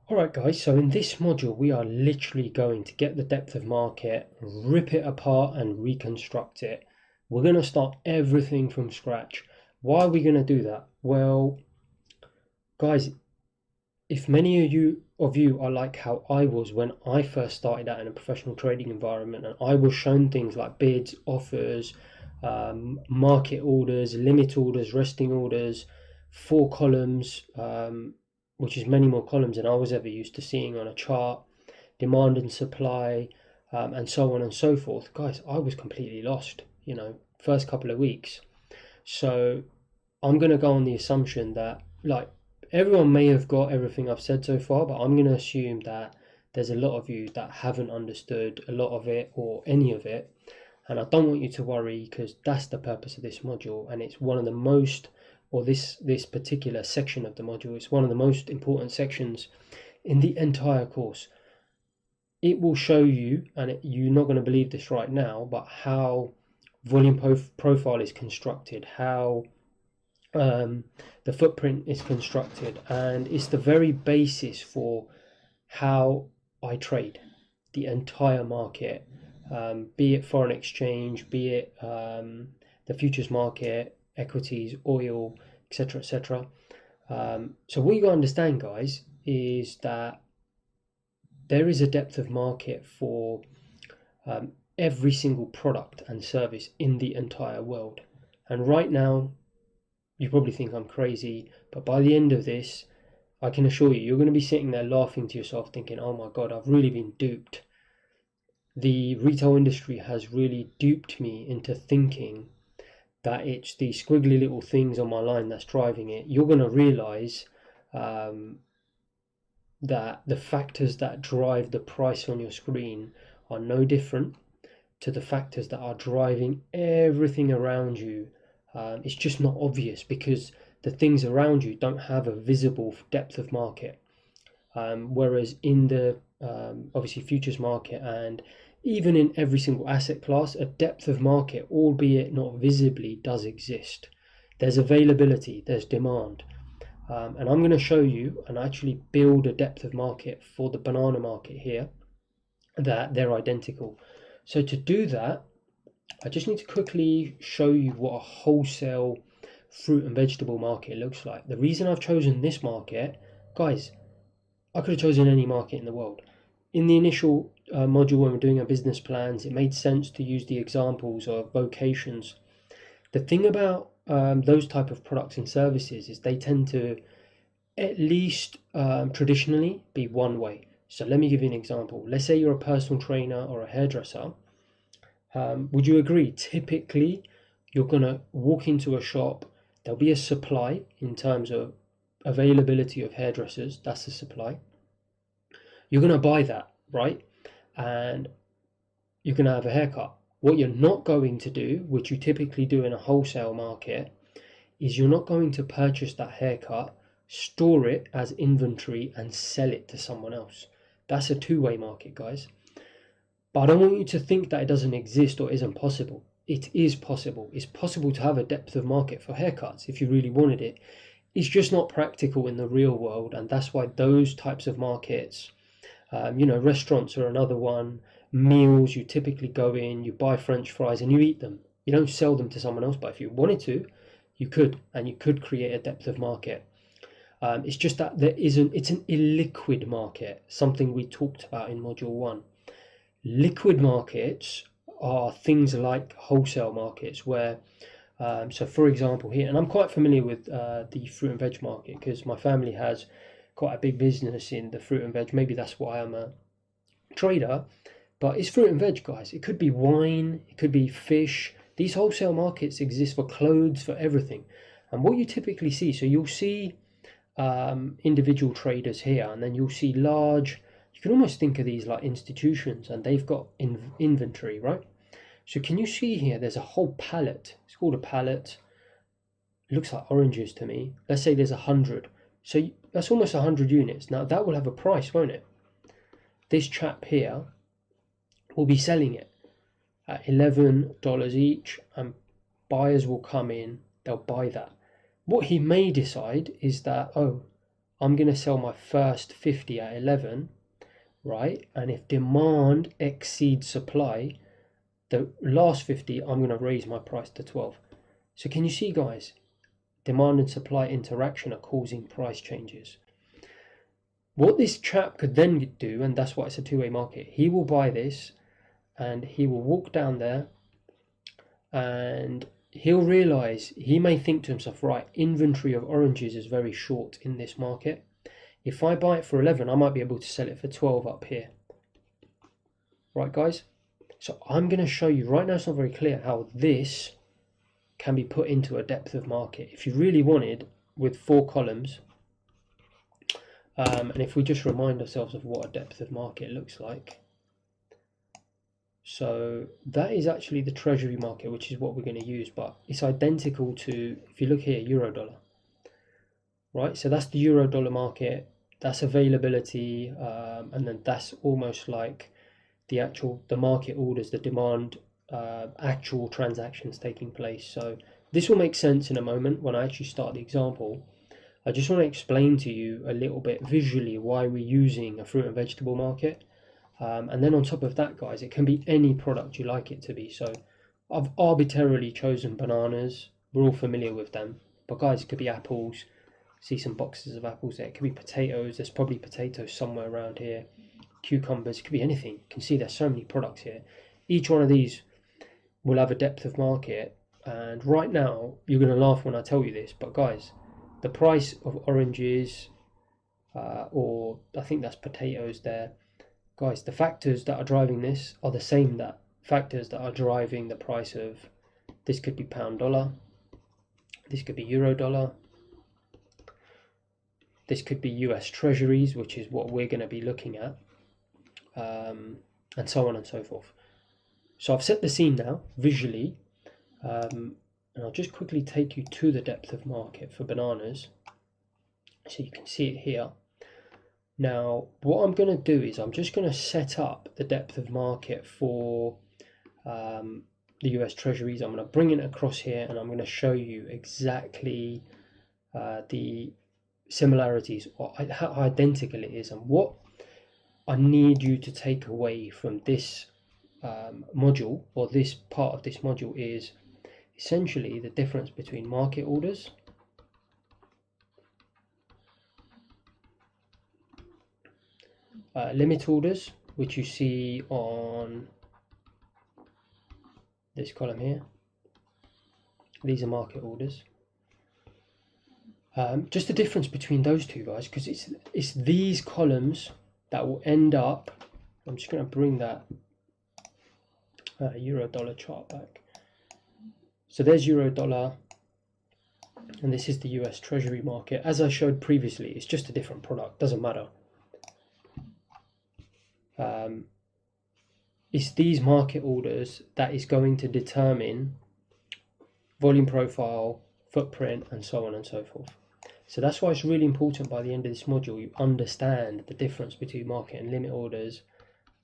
Alright guys, so in this module we are literally going to get the depth of market, rip it apart and reconstruct it. We're going to start everything from scratch. Why are we going to do that? Well, guys, if many of you are like how I was when I first started out in a professional trading environment, and I was shown things like bids, offers, market orders, limit orders, resting orders, four columns, which is many more columns than I was ever used to seeing on a chart, demand and supply, and so on and so forth. Guys, I was completely lost, first couple of weeks. So I'm going to go on the assumption that, like, everyone may have got everything I've said so far, but I'm going to assume that there's a lot of you that haven't understood a lot of it or any of it. And I don't want you to worry, because that's the purpose of this module, and it's one of the most, or this particular section of the module, it's one of the most important sections in the entire course. It will show you, and you're not going to believe this right now, but how volume profile is constructed, how the footprint is constructed, and it's the very basis for how I trade the entire market, be it foreign exchange, be it the futures market, equities, oil, etc., etc. So what you got to understand, guys, is that there is a depth of market for um, every single product and service in the entire world. And right now, you probably think I'm crazy, but by the end of this, I can assure you, you're going to be sitting there laughing to yourself, thinking, oh my God, I've really been duped. The retail industry has really duped me into thinking that it's the squiggly little things on my line that's driving it. You're going to realize um, that the factors that drive the price on your screen are no different to the factors that are driving everything around you. It's just not obvious because the things around you don't have a visible depth of market. Whereas in the obviously futures market, and even in every single asset class, a depth of market, albeit not visibly, does exist. There's availability, there's demand. And I'm going to show you and actually build a depth of market for the banana market here, that they're identical. So to do that, I just need to quickly show you what a wholesale fruit and vegetable market looks like. The reason I've chosen this market, guys, I could have chosen any market in the world. In the initial module when we're doing our business plans, it made sense to use the examples of vocations. The thing about those type of products and services is they tend to, at least traditionally, be one way. So let me give you an example. Let's say you're a personal trainer or a hairdresser. Would you agree? Typically, you're going to walk into a shop, there'll be a supply in terms of availability of hairdressers, that's the supply. You're going to buy that, right? And you're going to have a haircut. What you're not going to do, which you typically do in a wholesale market, is you're not going to purchase that haircut, store it as inventory, and sell it to someone else. That's a two-way market, guys. But I don't want you to think that it doesn't exist or isn't possible. It is possible. It's possible to have a depth of market for haircuts if you really wanted it. It's just not practical in the real world, and that's why those types of markets, restaurants are another one. Meals, you typically go in, you buy French fries, and you eat them. You don't sell them to someone else, but if you wanted to, you could, and you could create a depth of market. It's just that it's an illiquid market, something we talked about in module one. Liquid markets are things like wholesale markets where, so for example here, and I'm quite familiar with the fruit and veg market because my family has quite a big business in the fruit and veg. Maybe that's why I'm a trader, but it's fruit and veg, guys. It could be wine, it could be fish. These wholesale markets exist for clothes, for everything. And what you typically see, so you'll see individual traders here, and then you'll see large, you can almost think of these like institutions, and they've got inventory, right? So can you see here, there's a whole pallet. It's called a pallet. It looks like oranges to me. Let's say there's 100. So that's almost 100 units. Now that will have a price, won't it? This chap here will be selling it at $11 each, and buyers will come in, they'll buy that. What he may decide is that, oh, I'm going to sell my first 50 at 11, right? And if demand exceeds supply, the last 50, I'm going to raise my price to 12. So can you see, guys, demand and supply interaction are causing price changes. What this chap could then do, and that's why it's a two-way market, he will buy this and he will walk down there and he'll realize, he may think to himself, right, inventory of oranges is very short in this market. If I buy it for 11, I might be able to sell it for 12 up here. Right, guys? So I'm going to show you, right now it's not very clear, how this can be put into a depth of market. If you really wanted, with 4 columns, and if we just remind ourselves of what a depth of market looks like. So that is actually the treasury market, which is what we're going to use, but it's identical to, if you look here, euro dollar. Right, so that's the euro dollar market, that's availability, and then that's almost like the market orders, the demand, actual transactions taking place. So this will make sense in a moment when I actually start the example. I just want to explain to you a little bit visually why we're using a fruit and vegetable market. And then on top of that, guys, it can be any product you like it to be. So I've arbitrarily chosen bananas. We're all familiar with them. But guys, it could be apples. See some boxes of apples there. It could be potatoes. There's probably potatoes somewhere around here. Cucumbers. It could be anything. You can see there's so many products here. Each one of these will have a depth of market. And right now, you're going to laugh when I tell you this. But guys, the price of oranges, or I think that's potatoes there. Guys, the factors that are driving this are the same factors that are driving the price of, this could be pound dollar, this could be euro dollar, this could be US treasuries, which is what we're going to be looking at, and so on and so forth. So I've set the scene now visually, and I'll just quickly take you to the depth of market for bananas so you can see it here. Now, what I'm going to do is I'm just going to set up the depth of market for the US treasuries. I'm going to bring it across here and I'm going to show you exactly the similarities, or how identical it is, and what I need you to take away from this module, or this part of this module, is essentially the difference between market orders limit orders, which you see on this column here. These are market orders. Just the difference between those two, guys, because it's these columns that will end up. I'm just going to bring that euro dollar chart back. So there's euro dollar, and this is the US treasury market. As I showed previously, it's just a different product, doesn't matter. It's these market orders that is going to determine volume profile, footprint, and so on and so forth. So that's why it's really important by the end of this module you understand the difference between market and limit orders,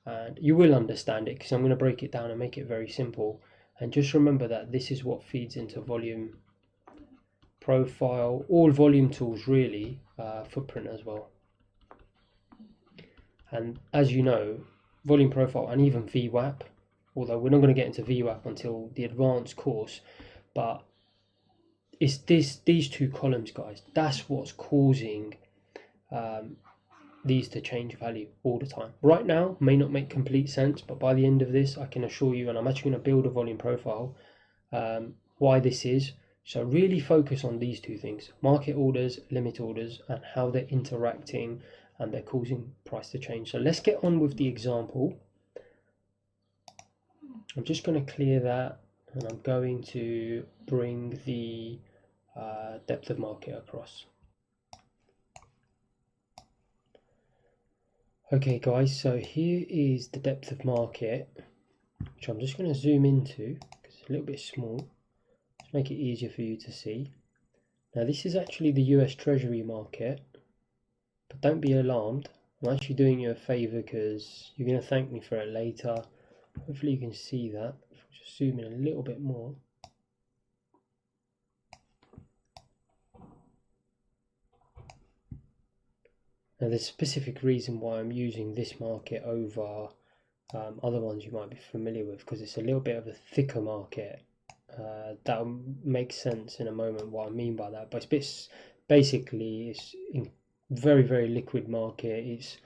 and you will understand it because I'm going to break it down and make it very simple. And just remember that this is what feeds into volume profile, all volume tools really, footprint as well. And as you know, volume profile and even VWAP, although we're not going to get into VWAP until the advanced course, but it's these two columns, guys, that's what's causing these to change value all the time. Right now may not make complete sense, but by the end of this I can assure you, and I'm actually going to build a volume profile, why this is. So really focus on these two things: market orders, limit orders, and how they're interacting and they're causing price to change. So let's get on with the example. I'm just going to clear that, and I'm going to bring the depth of market across. Okay guys, so here is the depth of market, which I'm just going to zoom into because it's a little bit small. Let's make it easier for you to see. Now this is actually the US Treasury market, but don't be alarmed. I'm actually doing you a favor because you're going to thank me for it later. Hopefully you can see that. If I just zoom in a little bit more. Now there's a specific reason why I'm using this market over other ones you might be familiar with, because it's a little bit of a thicker market. That'll make sense in a moment what I mean by that, but basically it's in very, very liquid market. It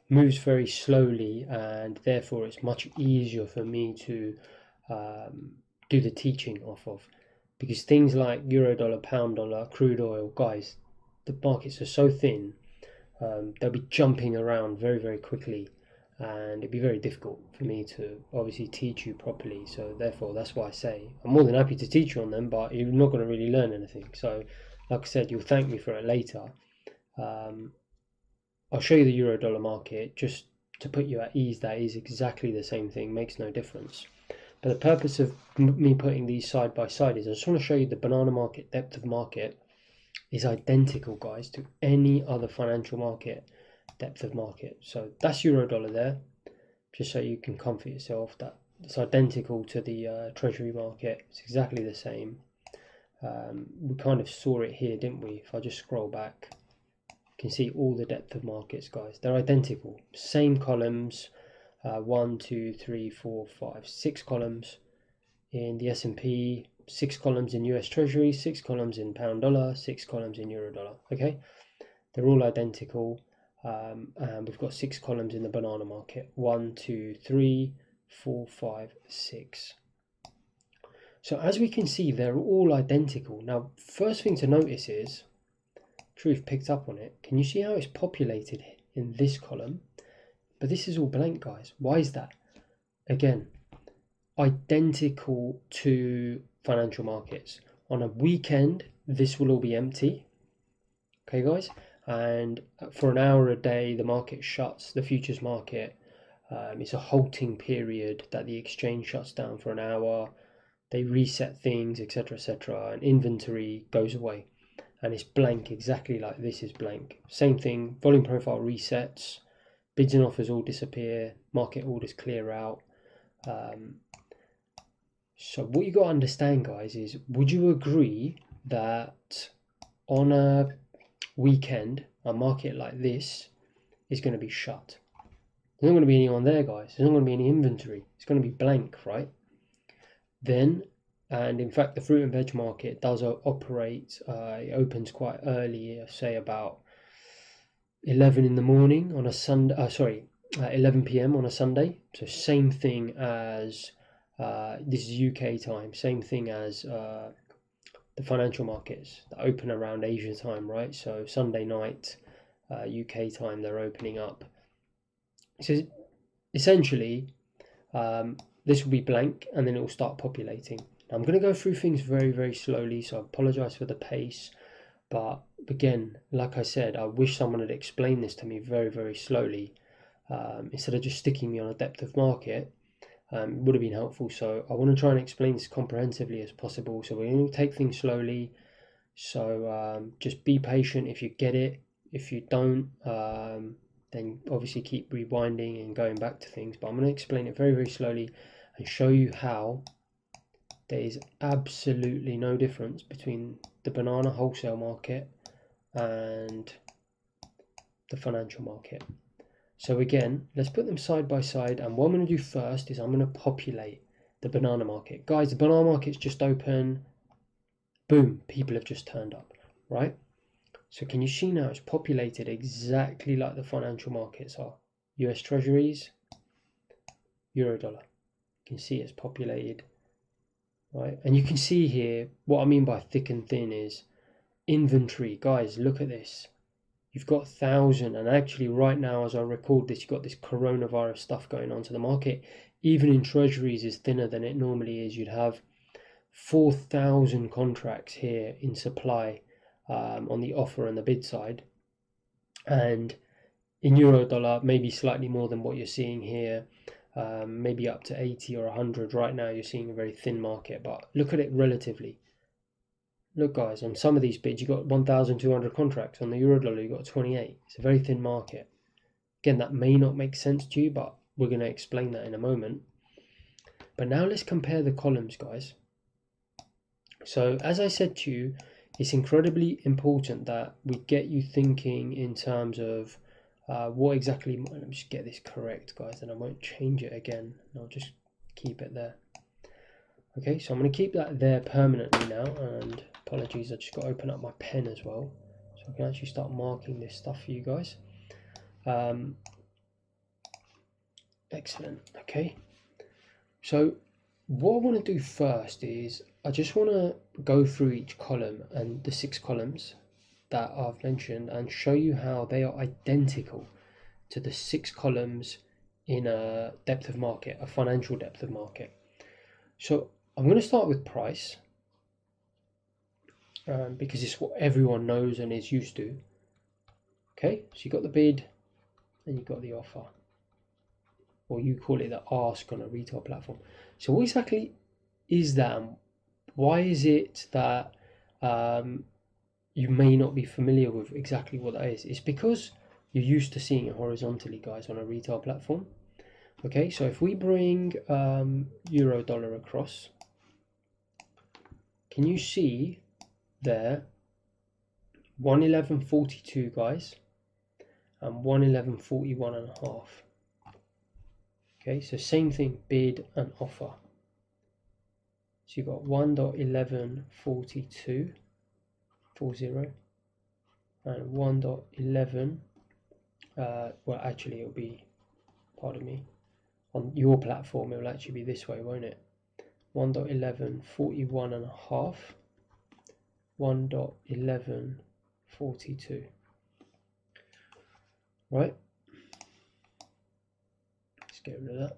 moves very slowly, and therefore it's much easier for me to do the teaching off of, because things like euro dollar, pound dollar, crude oil, guys, the markets are so thin, they'll be jumping around very, very quickly, and it'd be very difficult for me to obviously teach you properly. So therefore, that's why I say I'm more than happy to teach you on them, but you're not going to really learn anything. So like I said, you'll thank me for it later. I'll show you the euro dollar market just to put you at ease. That is exactly the same thing, makes no difference. But the purpose of me putting these side by side is I just want to show you the banana market depth of market is identical, guys, to any other financial market depth of market. So that's euro dollar there, just so you can comfort yourself that it's identical to the treasury market. It's exactly the same. We kind of saw it here, didn't we? If I just scroll back, you can see all the depth of markets, guys. They're identical, same columns. 1, 2, 3, 4, 5, 6 columns in the S&P, 6 columns in US Treasury, 6 columns in pound dollar, 6 columns in euro dollar. Okay, they're all identical, and we've got 6 columns in the banana market. 1, 2, 3, 4, 5, 6. So as we can see, they're all identical. Now, first thing to notice is, Truth picked up on it. Can you see how it's populated in this column? But this is all blank, guys. Why is that? Again, identical to financial markets. On a weekend, this will all be empty. Okay, guys? And for an hour a day, the market shuts, the futures market. It's a halting period that the exchange shuts down for an hour. They reset things, etc., etc., and inventory goes away. And it's blank, exactly like this is blank. Same thing, volume profile resets. Bids and offers all disappear, market orders clear out. So what you got to understand, guys, is would you agree that on a weekend, a market like this is going to be shut? There's not going to be anyone there, guys. There's not going to be any inventory. It's going to be blank, right? Then, and in fact, the fruit and veg market does operate, it opens quite early, say about 11 in the morning on a Sunday, 11 p.m. on a Sunday. So same thing as, this is UK time, same thing as the financial markets that open around Asia time, right? So Sunday night, UK time, they're opening up. So essentially, this will be blank and then it will start populating. Now, I'm going to go through things very, very slowly, so I apologize for the pace. But again, like I said, I wish someone had explained this to me very, very slowly, instead of just sticking me on a depth of market. It would have been helpful. So I want to try and explain this comprehensively as possible. So we're going to take things slowly. So just be patient if you get it. If you don't, then obviously keep rewinding and going back to things. But I'm going to explain it very, very slowly and show you how there is absolutely no difference between the banana wholesale market and the financial market. So again, let's put them side by side, and what I'm going to do first is I'm going to populate the banana market. Guys, the banana market's just open. Boom, people have just turned up, right? So can you see now it's populated exactly like the financial markets are. US Treasuries, euro dollar. You can see it's populated, right? And you can see here, what I mean by thick and thin is inventory. Guys, look at this. You've got 1,000, and actually right now as I record this, you've got this coronavirus stuff going on. So the market, even in treasuries, is thinner than it normally is. You'd have 4,000 contracts here in supply, on the offer and the bid side. And in euro dollar, maybe slightly more than what you're seeing here, maybe up to 80 or 100. Right now you're seeing a very thin market, but look at it relatively. Look, guys, on some of these bids, you've got 1,200 contracts. On the euro dollar, you've got 28. It's a very thin market. Again, that may not make sense to you, but we're going to explain that in a moment. But now let's compare the columns, guys. So as I said to you, it's incredibly important that we get you thinking in terms of What exactly, let me just get this correct, guys, and I won't change it again. I'll just keep it there. Okay, so I'm going to keep that there permanently now, and apologies, I just got to open up my pen as well, so I can actually start marking this stuff for you guys. Excellent. Okay, so what I want to do first is I just want to go through each column and the 6 columns that I've mentioned and show you how they are identical to the 6 columns in a depth of market, a financial depth of market. So I'm going to start with price, because it's what everyone knows and is used to. Okay, so you've got the bid and you've got the offer, or you call it the ask on a retail platform. So what exactly is that? Why is it that you may not be familiar with exactly what that is? It's because you're used to seeing it horizontally, guys, on a retail platform. Okay, so if we bring euro dollar across, can you see there 111.42, guys, and 111.41 and a half. Okay, so same thing, bid and offer. So you've got 1.1142 40 and 1.11. Well, actually, it'll be, pardon me, on your platform it will actually be this way, won't it? 1.1141 and a half, 1.1142. Right, let's get rid of that.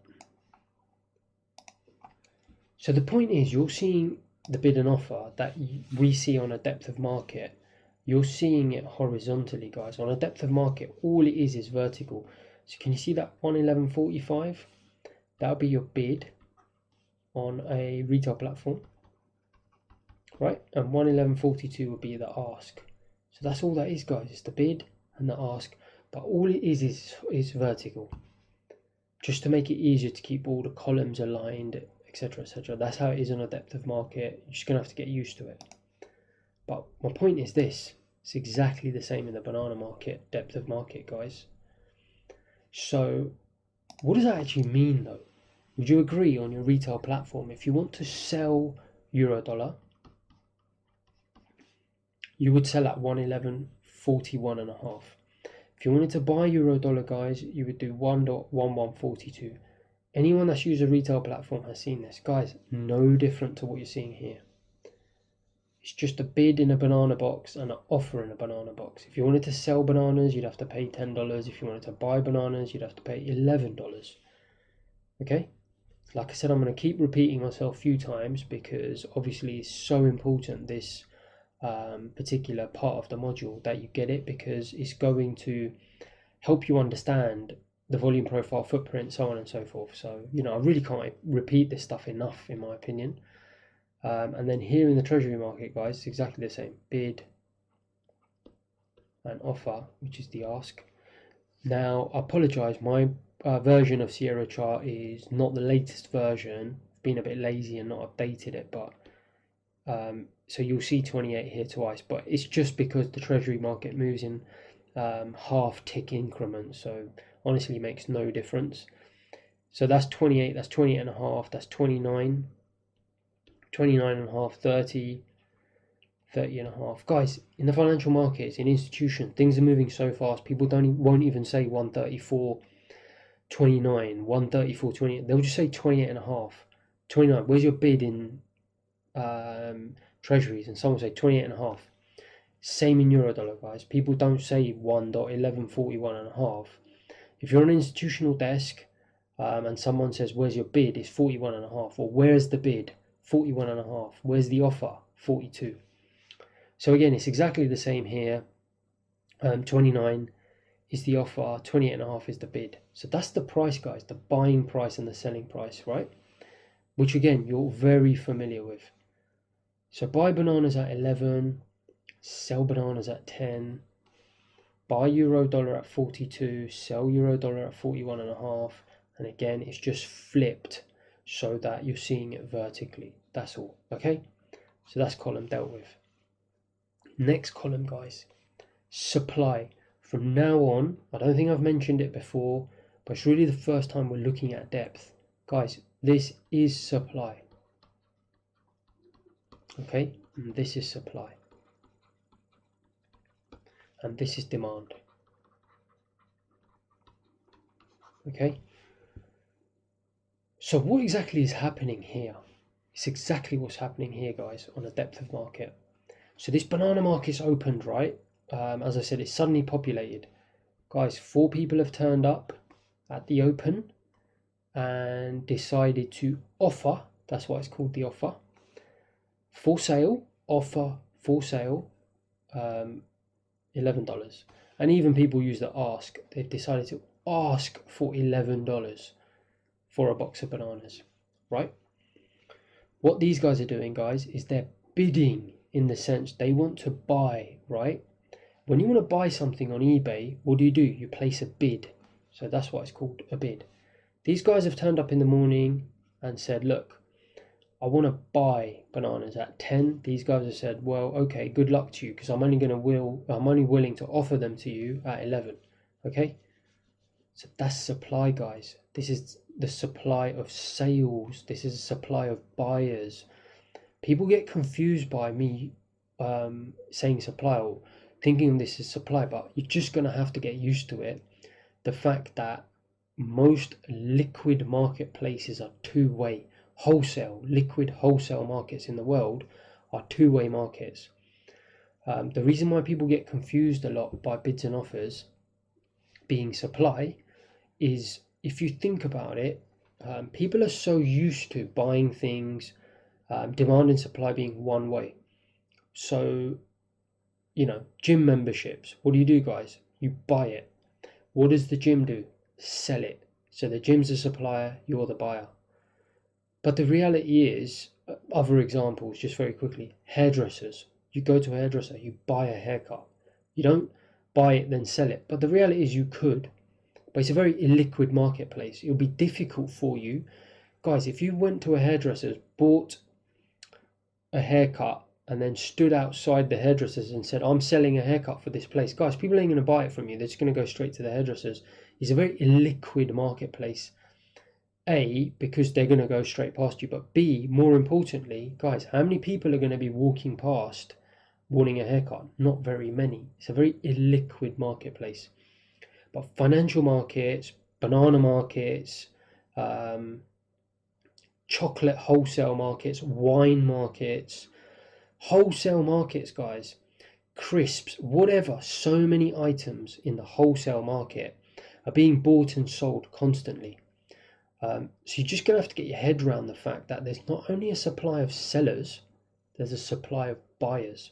So the point is, you're seeing the bid and offer that we see on a depth of market. You're seeing it horizontally, guys. On a depth of market, all it is vertical. So can you see that 111.45? That'll be your bid on a retail platform, right? And 111.42 would be the ask. So that's all that is, guys. It's the bid and the ask, but all it is vertical, just to make it easier to keep all the columns aligned, etc., etc. That's how it is on a depth of market. You're just gonna have to get used to it. But my point is this: it's exactly the same in the banana market, depth of market, guys. So what does that actually mean, though? Would you agree, on your retail platform, if you want to sell euro dollar, you would sell at 111.41 and a half. If you wanted to buy euro dollar, guys, you would do 1.1142. Anyone that's used a retail platform has seen this, guys. No different to what you're seeing here. It's just a bid in a banana box and an offer in a banana box. If you wanted to sell bananas, you'd have to pay $10. If you wanted to buy bananas, you'd have to pay $11. Okay, like I said, I'm going to keep repeating myself a few times because obviously it's so important, this particular part of the module, that you get it, because it's going to help you understand the volume profile, footprint, so on and so forth. So, you know, I really can't repeat this stuff enough, in my opinion. And then here in the treasury market, guys, it's exactly the same. Bid and offer, which is the ask. Now, I apologize, my version of Sierra chart is not the latest version. I've been a bit lazy and not updated it, but so you'll see 28 here twice, but it's just because the treasury market moves in half tick increments, so honestly it makes no difference. So that's 28, that's 28 and a half, that's 29, 29 and a half, 30, 30 and a half. Guys, in the financial markets, in institution, things are moving so fast, people won't even say 134.29, 134.28, they'll just say 28 and a half, 29. Where's your bid in treasuries? And someone will say 28 and a half. Same in euro dollar, guys. People don't say 1.1141 and a half. If you're on an institutional desk and someone says, where's your bid? It's 41 and a half. Or where's the bid? 41 and a half. Where's the offer? 42. So again, it's exactly the same here. 29 is the offer, 28 and a half is the bid. So that's the price, guys, the buying price and the selling price, right? Which again, you're very familiar with. So buy bananas at 11, sell bananas at 10, buy euro dollar at 42, sell euro dollar at 41 and a half. And again, it's just flipped so that you're seeing it vertically. That's all, okay? So that's column dealt with. Next column, guys, supply, From now on, I don't think I've mentioned it before, but it's really the first time we're looking at depth. Guys, this is supply. Okay, and this is supply. And this is demand. Okay, so what exactly is happening here? It's exactly what's happening here, guys, on a depth of market. So this banana market's opened, right? As I said, it's suddenly populated. Guys, 4 people have turned up at the open and decided to offer, that's why it's called the offer, for sale, offer, for sale, $11. And even people use the ask. They've decided to ask for $11 for a box of bananas, right? What these guys are doing, guys, is they're bidding, in the sense they want to buy, right? When you want to buy something on eBay, what do? You place a bid. So that's why it's called a bid. These guys have turned up in the morning and said, look, I want to buy bananas at 10. These guys have said, well, okay, good luck to you, because I'm only willing to offer them to you at 11. Okay? So that's supply, guys. This is the supply of sales. This is a supply of buyers. People get confused by me saying supply or thinking this is supply, but you're just going to have to get used to it. The fact that most liquid marketplaces are two-way. Liquid wholesale markets in the world are two-way markets. The reason why people get confused a lot by bids and offers being supply is, if you think about it, people are so used to buying things, demand and supply being one way. So, gym memberships, what do, guys? You buy it. What does the gym do? Sell it. So the gym's the supplier, you're the buyer. But the reality is, other examples, just very quickly, hairdressers. You go to a hairdresser, you buy a haircut. You don't buy it, then sell it. But the reality is you could. But it's a very illiquid marketplace. It'll be difficult for you. Guys, if you went to a hairdresser's, bought a haircut, and then stood outside the hairdressers and said, I'm selling a haircut for this place. Guys, people ain't going to buy it from you. They're just going to go straight to the hairdressers. It's a very illiquid marketplace. A, because they're going to go straight past you. But B, more importantly, guys, how many people are going to be walking past wanting a haircut? Not very many. It's a very illiquid marketplace. But financial markets, banana markets, chocolate wholesale markets, wine markets, wholesale markets, guys, crisps, whatever, so many items in the wholesale market are being bought and sold constantly. So you're just going to have to get your head around the fact that there's not only a supply of sellers, there's a supply of buyers.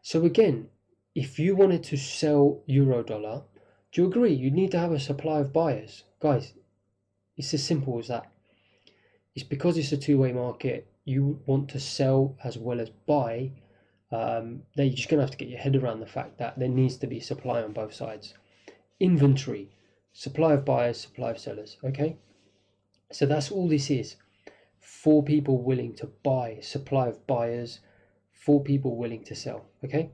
So again, if you wanted to sell Eurodollar, do you agree you'd need to have a supply of buyers? Guys, it's as simple as that. It's because it's a two-way market, you want to sell as well as buy, that you're just going to have to get your head around the fact that there needs to be supply on both sides. Inventory, supply of buyers, supply of sellers, okay? So that's all this is. 4 people willing to buy, supply of buyers, 4 people willing to sell, okay?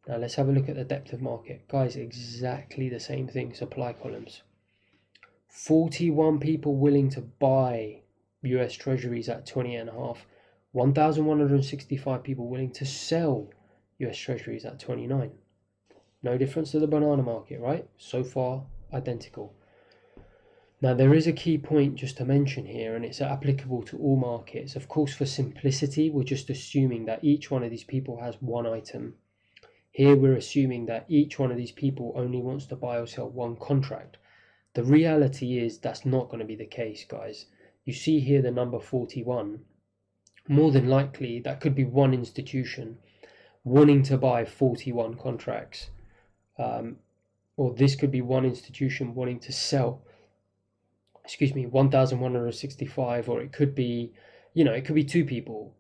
Now let's have a look at the depth of market. Guys, exactly the same thing, supply columns. 41 people willing to buy US Treasuries at 20.5. 1,165 people willing to sell US Treasuries at 29. No difference to the banana market, right? So far, identical. Now, there is a key point just to mention here, and it's applicable to all markets. Of course, for simplicity, we're just assuming that each one of these people has one item. Here, we're assuming that each one of these people only wants to buy or sell one contract. The reality is that's not going to be the case, guys. You see here the number 41. More than likely, that could be one institution wanting to buy 41 contracts. Or this could be one institution wanting to sell 1,165, or it could be, it could be 2 people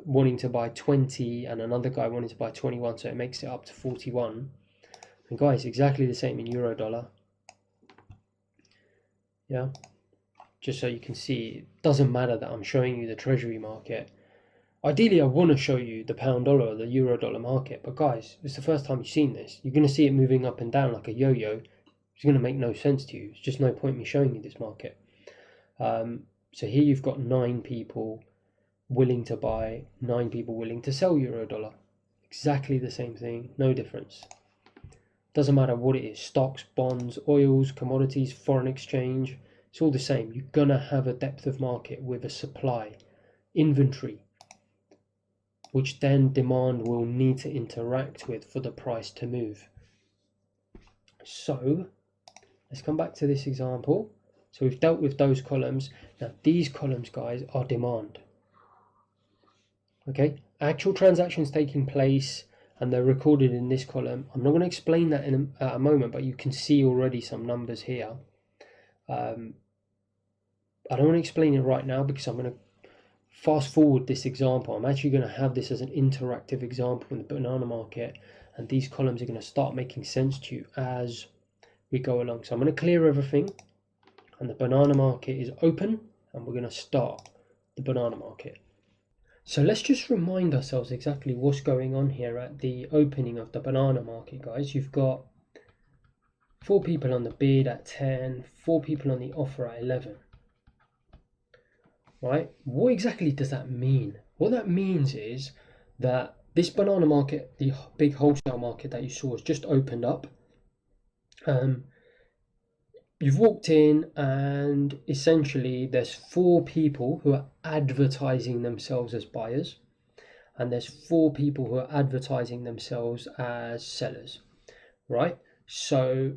wanting to buy 20 and another guy wanting to buy 21, so it makes it up to 41. And guys, exactly the same in Eurodollar. Just so you can see, it doesn't matter that I'm showing you the treasury market. Ideally, I want to show you the pound dollar or the euro dollar market, but guys, it's the first time you've seen this. You're going to see it moving up and down like a yo-yo. It's going to make no sense to you. It's just no point me showing you this market. So here you've got 9 people willing to buy, 9 people willing to sell euro dollar. Exactly the same thing, no difference. Doesn't matter what it is, stocks, bonds, oils, commodities, foreign exchange, it's all the same. You're gonna have a depth of market with a supply, inventory, which then demand will need to interact with for the price to move. So let's come back to this example. So we've dealt with those columns. Now these columns, guys, are demand. Okay, actual transactions taking place, and they're recorded in this column. I'm not going to explain that in a moment, but you can see already some numbers here. I don't want to explain it right now because I'm going to fast forward this example. I'm actually going to have this as an interactive example in the banana market, and these columns are going to start making sense to you as we go along. So I'm going to clear everything, and the banana market is open, and we're going to start the banana market. So let's just remind ourselves exactly what's going on here at the opening of the banana market, guys. You've got 4 people on the bid at 10, 4 people on the offer at 11. Right? What exactly does that mean? What that means is that this banana market, the big wholesale market that you saw, has just opened up. You've walked in, and essentially there's 4 people who are advertising themselves as buyers, and there's 4 people who are advertising themselves as sellers, right? So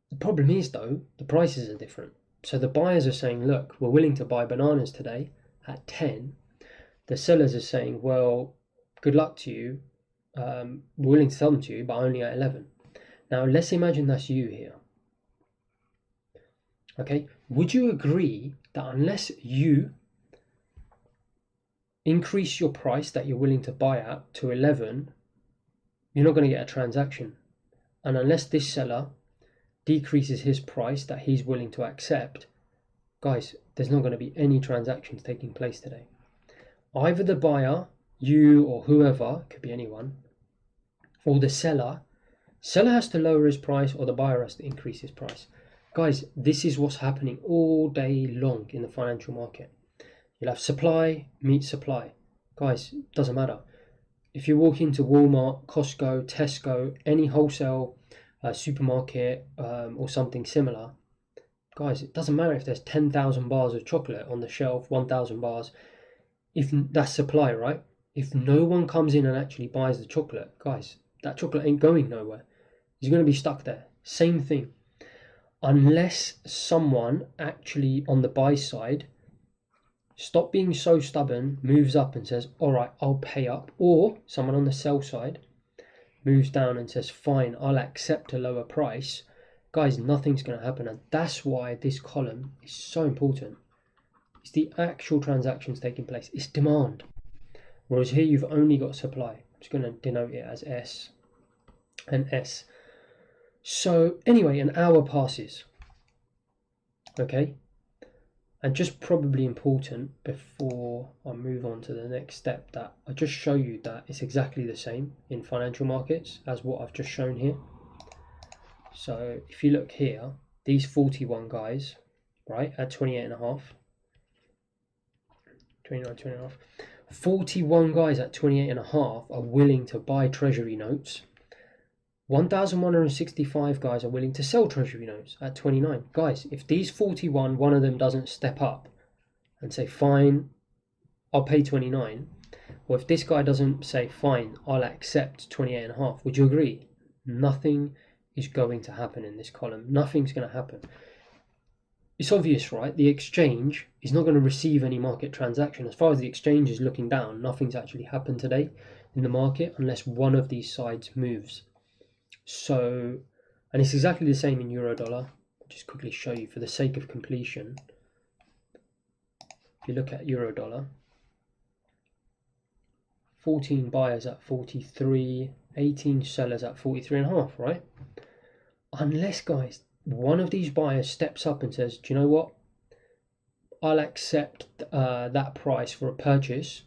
the problem is, though, the prices are different. So the buyers are saying, look, we're willing to buy bananas today at 10. The sellers are saying, well, good luck to you. We're willing to sell them to you, but only at 11. Now let's imagine that's you here. Okay, would you agree that unless you increase your price that you're willing to buy at to 11, you're not going to get a transaction? And unless this seller decreases his price that he's willing to accept, guys, there's not going to be any transactions taking place today. Either the buyer, you or whoever, could be anyone, or the seller has to lower his price, or the buyer has to increase his price. Guys, this is what's happening all day long in the financial market. You'll have supply meet supply. Guys, it doesn't matter. If you walk into Walmart, Costco, Tesco, any wholesale supermarket or something similar, guys, it doesn't matter if there's 10,000 bars of chocolate on the shelf, 1,000 bars, if that's supply, right? If no one comes in and actually buys the chocolate, guys, that chocolate ain't going nowhere. It's going to be stuck there. Same thing. Unless someone actually on the buy side stop being so stubborn, moves up and says, all right, I'll pay up, or someone on the sell side moves down and says, fine, I'll accept a lower price, guys, nothing's going to happen. And that's why this column is so important. It's the actual transactions taking place. It's demand. Whereas here you've only got supply. I'm just going to denote it as S and S. So anyway, an hour passes. Okay. And just probably important before I move on to the next step, that I just show you that it's exactly the same in financial markets as what I've just shown here. So if you look here, these 41 guys, right, at 28.5, 29, 20.5, 41 guys at 28.5 are willing to buy treasury notes. 1,165 guys are willing to sell treasury notes at 29. Guys, if these 41, one of them doesn't step up and say, fine, I'll pay 29, or if this guy doesn't say, fine, I'll accept 28.5, would you agree? Nothing is going to happen in this column. Nothing's going to happen. It's obvious, right? The exchange is not going to receive any market transaction. As far as the exchange is looking down, nothing's actually happened today in the market unless one of these sides moves. So, and it's exactly the same in euro dollar. I'll just quickly show you for the sake of completion. If you look at euro dollar, 14 buyers at 43, 18 sellers at 43.5, right? Unless, guys, one of these buyers steps up and says, do you know what? I'll accept that price for a purchase.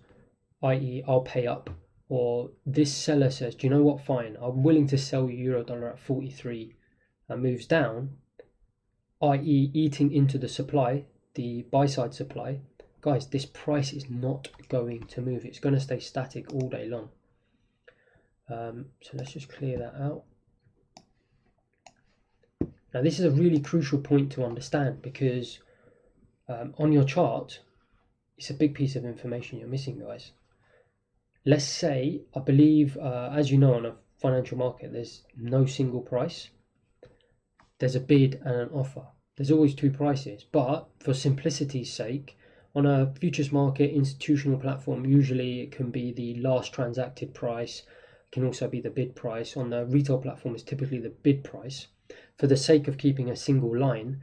i.e. I'll pay up, or this seller says, do you know what, fine, I'm willing to sell you euro dollar at 43 and moves down, i.e. eating into the supply, the buy side supply, guys, this price is not going to move. It's going to stay static all day long. So let's just clear that out. Now this is a really crucial point to understand, because on your chart, it's a big piece of information you're missing, guys. Let's say, I believe, as you know, on a financial market, there's no single price. There's a bid and an offer. There's always two prices, but for simplicity's sake, on a futures market, institutional platform, usually it can be the last transacted price. It can also be the bid price. On the retail platform, it's typically the bid price. For the sake of keeping a single line,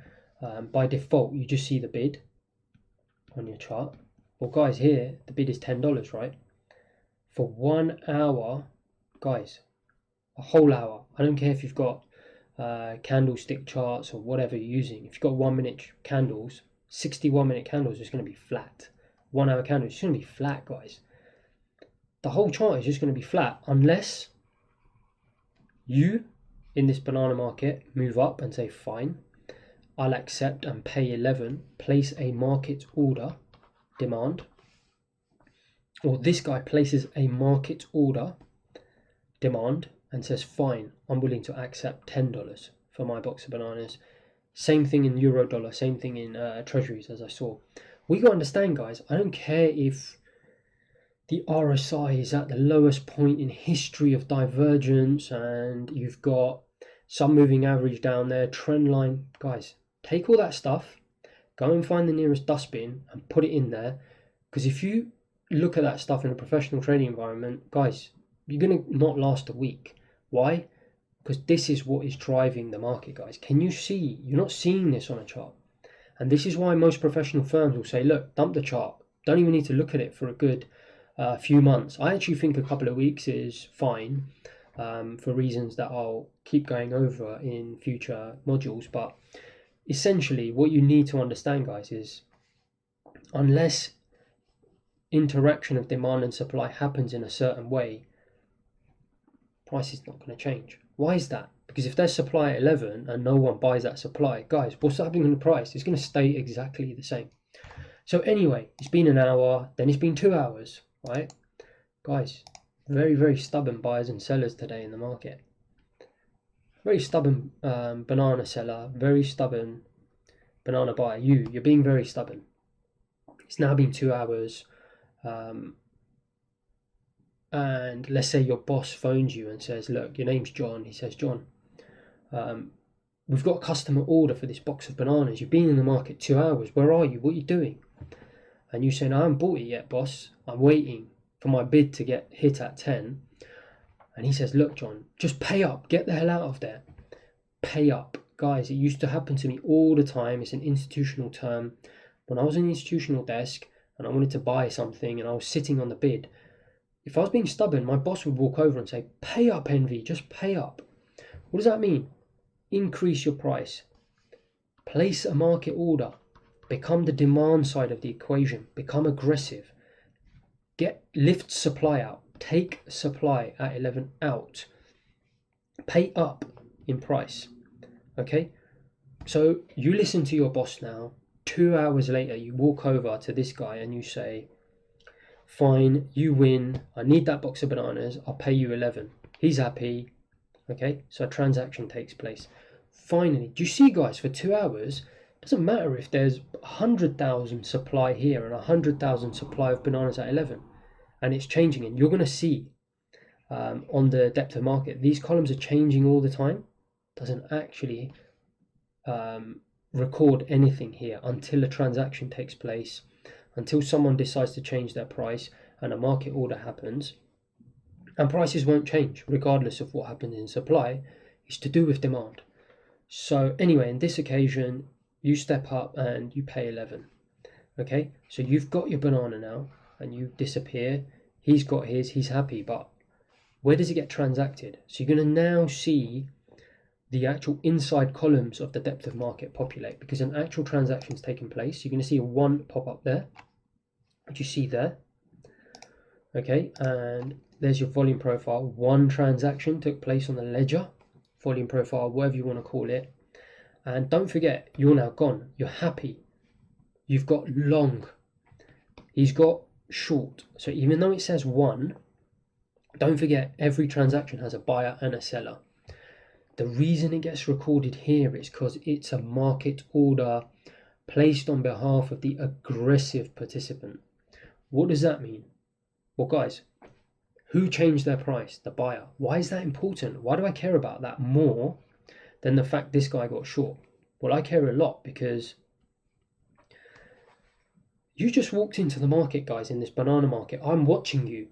by default, you just see the bid on your chart. Well, guys, here, the bid is $10, right? For 1 hour, guys, a whole hour. I don't care if you've got candlestick charts or whatever you're using. If you've got 1 minute candles, 61 minute candles is going to be flat. 1 hour candles is going to be flat, guys. The whole chart is just going to be flat unless you, in this banana market, move up and say, fine, I'll accept and pay 11, place a market order, demand, or this guy places a market order, demand, and says, fine, I'm willing to accept $10 for my box of bananas. Same thing in euro dollar, same thing in treasuries, as I saw. We got to understand, guys, I don't care if the RSI is at the lowest point in history of divergence and you've got some moving average down there, trend line. Guys, take all that stuff, go and find the nearest dustbin and put it in there, because if you look at that stuff in a professional trading environment, guys, you're going to not last a week. Why? Because this is what is driving the market, guys. Can you see? You're not seeing this on a chart. And this is why most professional firms will say, look, dump the chart. Don't even need to look at it for a good few months. I actually think a couple of weeks is fine for reasons that I'll keep going over in future modules. But essentially, what you need to understand, guys, is unless interaction of demand and supply happens in a certain way, price is not going to change. Why is that? Because if there's supply at 11 and no one buys that supply, guys, what's happening in the price? It's going to stay exactly the same. So anyway, it's been an hour, then it's been 2 hours, right? Guys, very, very stubborn buyers and sellers today in the market. Very stubborn banana seller, very stubborn banana buyer. You're being very stubborn. It's now been 2 hours. And let's say your boss phones you and says, look, your name's John. He says, John, we've got a customer order for this box of bananas. You've been in the market 2 hours. Where are you? What are you doing? And you say, no, I haven't bought it yet, boss. I'm waiting for my bid to get hit at 10. And he says, look, John, just pay up. Get the hell out of there. Pay up. Guys, it used to happen to me all the time. It's an institutional term. When I was on the institutional desk and I wanted to buy something and I was sitting on the bid, if I was being stubborn, my boss would walk over and say, pay up, Envy, just pay up. What does that mean? Increase your price. Place a market order. Become the demand side of the equation. Become aggressive. Lift supply out. Take supply at 11 out. Pay up in price. Okay? So you listen to your boss now. 2 hours later, you walk over to this guy and you say, fine, you win. I need that box of bananas. I'll pay you 11. He's happy. Okay, so a transaction takes place. Finally, do you see, guys, for 2 hours, it doesn't matter if there's 100,000 supply here and 100,000 supply of bananas at 11, and it's changing. And you're going to see on the depth of market, these columns are changing all the time. Doesn't actually record anything here until a transaction takes place, until someone decides to change their price and a market order happens. And prices won't change regardless of what happens in supply. It's to do with demand. So anyway, in this occasion, you step up and you pay 11. Okay, so you've got your banana now and you disappear. He's got his, he's happy, but where does it get transacted? So you're going to now see the actual inside columns of the depth of market populate, because an actual transaction's taking place. You're going to see a 1 pop up there, which you see there. Okay, and there's your volume profile. One transaction took place on the ledger, volume profile, whatever you want to call it. And don't forget, you're now gone. You're happy. You've got long. He's got short. So even though it says one, don't forget every transaction has a buyer and a seller. The reason it gets recorded here is because it's a market order placed on behalf of the aggressive participant. What does that mean? Well, guys, who changed their price? The buyer. Why is that important? Why do I care about that more than the fact this guy got short? Well, I care a lot because you just walked into the market, guys, in this banana market. I'm watching you.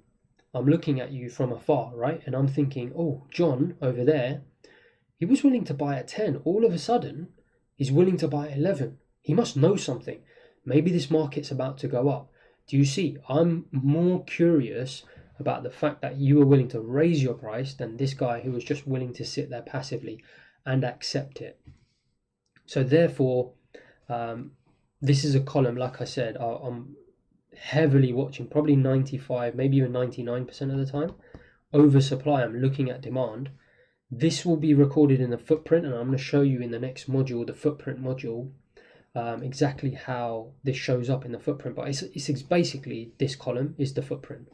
I'm looking at you from afar, right? And I'm thinking, oh, John over there, he was willing to buy at 10. All of a sudden, he's willing to buy at 11. He must know something. Maybe this market's about to go up. Do you see? I'm more curious about the fact that you were willing to raise your price than this guy who was just willing to sit there passively and accept it. So therefore, this is a column, like I said, I'm heavily watching, probably 95, maybe even 99% of the time. Oversupply, I'm looking at demand. This will be recorded in the footprint, and I'm going to show you in the next module, the footprint module, exactly how this shows up in the footprint. But it's basically this column is the footprint.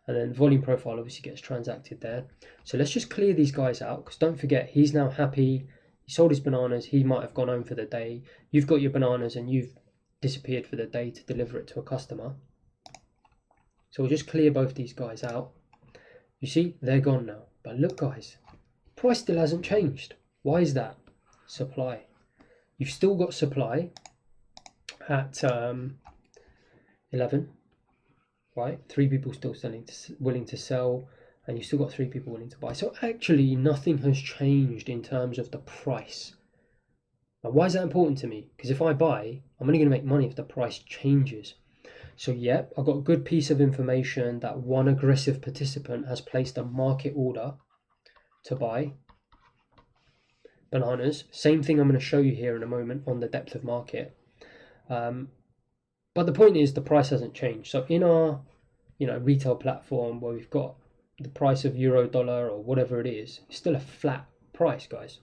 And then volume profile obviously gets transacted there. So let's just clear these guys out, because don't forget, he's now happy. He sold his bananas. He might have gone home for the day. You've got your bananas and you've disappeared for the day to deliver it to a customer. So we'll just clear both these guys out. You see, they're gone now. But look, guys, price still hasn't changed. Why is that? Supply. You've still got supply at 11, right? 3 people still willing to sell, and you've still got 3 people willing to buy. So actually nothing has changed in terms of the price. Now, why is that important to me? Because if I buy, I'm only going to make money if the price changes. So yeah, I've got a good piece of information that one aggressive participant has placed a market order to buy bananas. Same thing I'm going to show you here in a moment on the depth of market. But the point is the price hasn't changed. So in our retail platform where we've got the price of euro, dollar, or whatever it is, it's still a flat price, guys.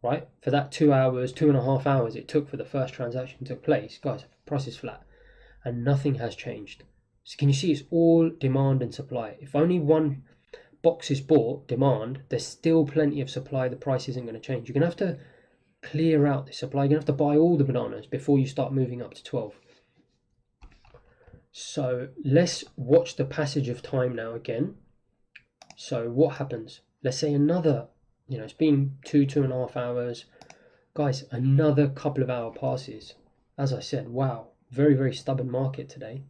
Right? For that 2 hours, 2.5 hours it took for the first transaction took place, guys, price is flat. And nothing has changed. So can you see it's all demand and supply? If only one box is bought, demand, there's still plenty of supply. The price isn't going to change. You're going to have to clear out the supply. You're going to have to buy all the bananas before you start moving up to 12. So let's watch the passage of time now again. So what happens? Let's say another, it's been 2.5 hours. Guys, another couple of hours passes. As I said, wow. Very, very stubborn market today.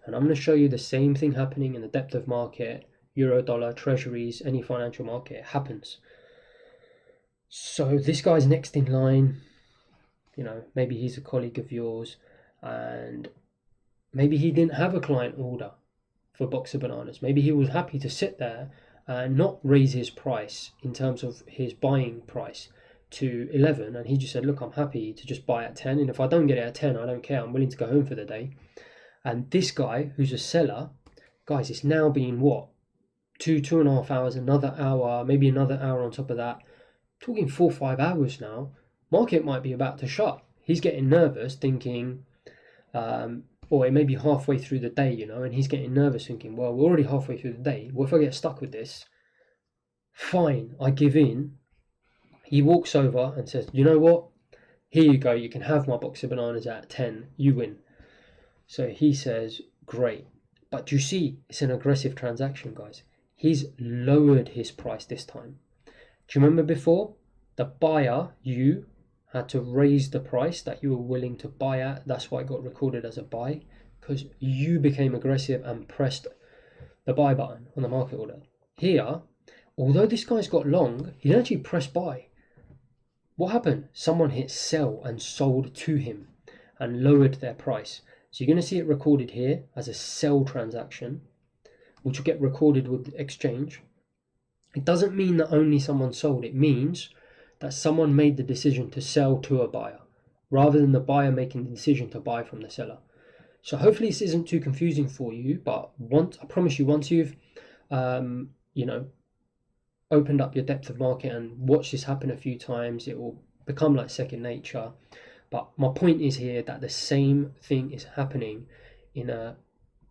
And I'm going to show you the same thing happening in the depth of market, euro, dollar, treasuries, any financial market. It happens. So this guy's next in line. Maybe he's a colleague of yours, and maybe he didn't have a client order for a box of bananas. Maybe he was happy to sit there and not raise his price in terms of his buying price to 11, and he just said, look, I'm happy to just buy at 10, and if I don't get it at 10, I don't care, I'm willing to go home for the day. And this guy who's a seller, guys, it's now been what, 2.5 hours, another hour, maybe another hour on top of that, talking 4 or 5 hours now. Market might be about to shut. He's getting nervous thinking, or it may be halfway through the day, and he's getting nervous thinking, well, we're already halfway through the day, what if I get stuck with this? Fine, I give in. He walks over and says, you know what? Here you go. You can have my box of bananas at 10. You win. So he says, great. But you see, it's an aggressive transaction, guys. He's lowered his price this time. Do you remember before? The buyer, you, had to raise the price that you were willing to buy at. That's why it got recorded as a buy, because you became aggressive and pressed the buy button on the market order. Here, although this guy's got long, he didn't actually press buy. What happened? Someone hit sell and sold to him and lowered their price. So you're going to see it recorded here as a sell transaction, which will get recorded with exchange. It doesn't mean that only someone sold. It means that someone made the decision to sell to a buyer rather than the buyer making the decision to buy from the seller. So hopefully this isn't too confusing for you, but I promise you, once you've you know, opened up your depth of market and watched this happen a few times, it will become like second nature. But my point is here that the same thing is happening in a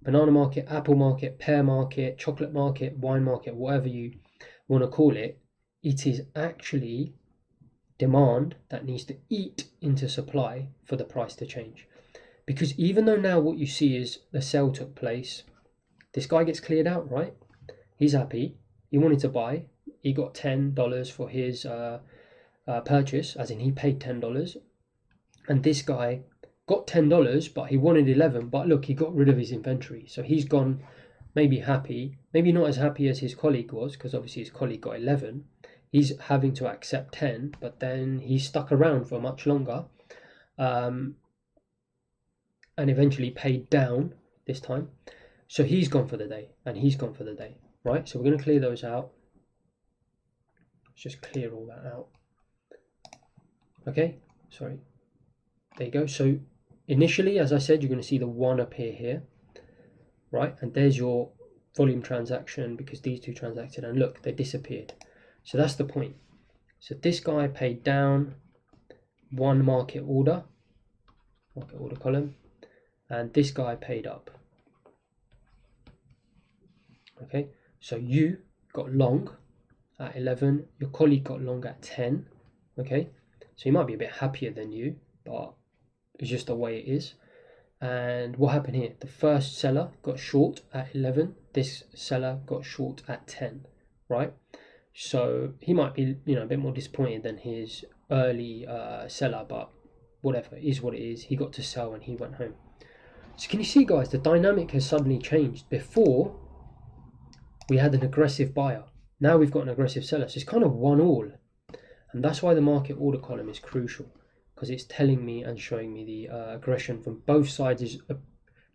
banana market, apple market, pear market, chocolate market, wine market, whatever you want to call it. It is actually demand that needs to eat into supply for the price to change. Because even though now what you see is the sale took place, this guy gets cleared out, right? He's happy. He wanted to buy. He got $10 for his purchase, as in he paid $10. And this guy got $10, but he wanted 11. But look, he got rid of his inventory. So he's gone maybe happy, maybe not as happy as his colleague was, because obviously his colleague got 11. He's having to accept 10, but then he stuck around for much longer and eventually paid down this time. So he's gone for the day, and he's gone for the day, right? So we're going to clear those out. Let's just clear all that out. Okay, sorry. There you go. So initially, as I said, you're going to see the 1 appear here, right? And there's your volume transaction because these two transacted, and look, they disappeared. So that's the point. So this guy paid down 1 market order column, and this guy paid up. Okay, so you got long at 11, your colleague got long at 10. Okay, so he might be a bit happier than you, but it's just the way it is. And what happened here? The first seller got short at 11. This seller got short at 10, right? So he might be, a bit more disappointed than his early seller, but whatever, it is what it is. He got to sell and he went home. So can you see, guys, the dynamic has suddenly changed. Before, we had an aggressive buyer. Now we've got an aggressive seller. So it's kind of 1-all. And that's why the market order column is crucial, because it's telling me and showing me the aggression from both sides is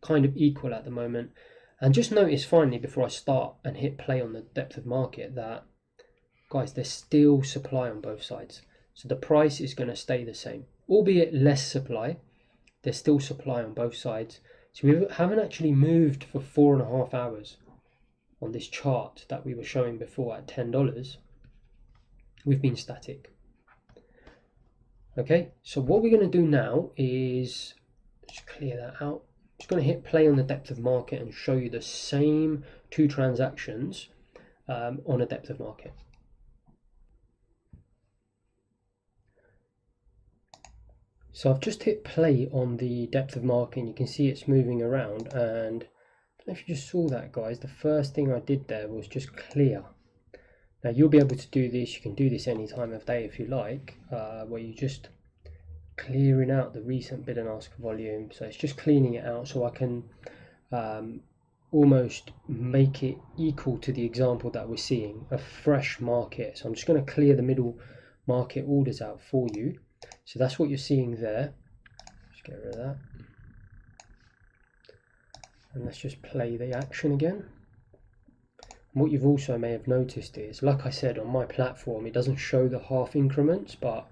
kind of equal at the moment. And just notice finally, before I start and hit play on the depth of market, that, guys, there's still supply on both sides. So the price is going to stay the same, albeit less supply. There's still supply on both sides. So we haven't actually moved for 4.5 hours on this chart that we were showing before at $10. We've been static. Okay, so what we're going to do now is just clear that out. I'm just going to hit play on the depth of market and show you the same 2 transactions on a depth of market. So I've just hit play on the depth of market and you can see it's moving around, and I don't know if you just saw that, guys. The first thing I did there was just clear. Now you'll be able to do this, you can do this any time of day if you like, where you just clearing out the recent bid and ask volume. So it's just cleaning it out so I can almost make it equal to the example that we're seeing, a fresh market. So I'm just going to clear the middle market orders out for you. So that's what you're seeing there. Just get rid of that. And let's just play the action again. What you've also may have noticed is, like I said, on my platform, it doesn't show the half increments, but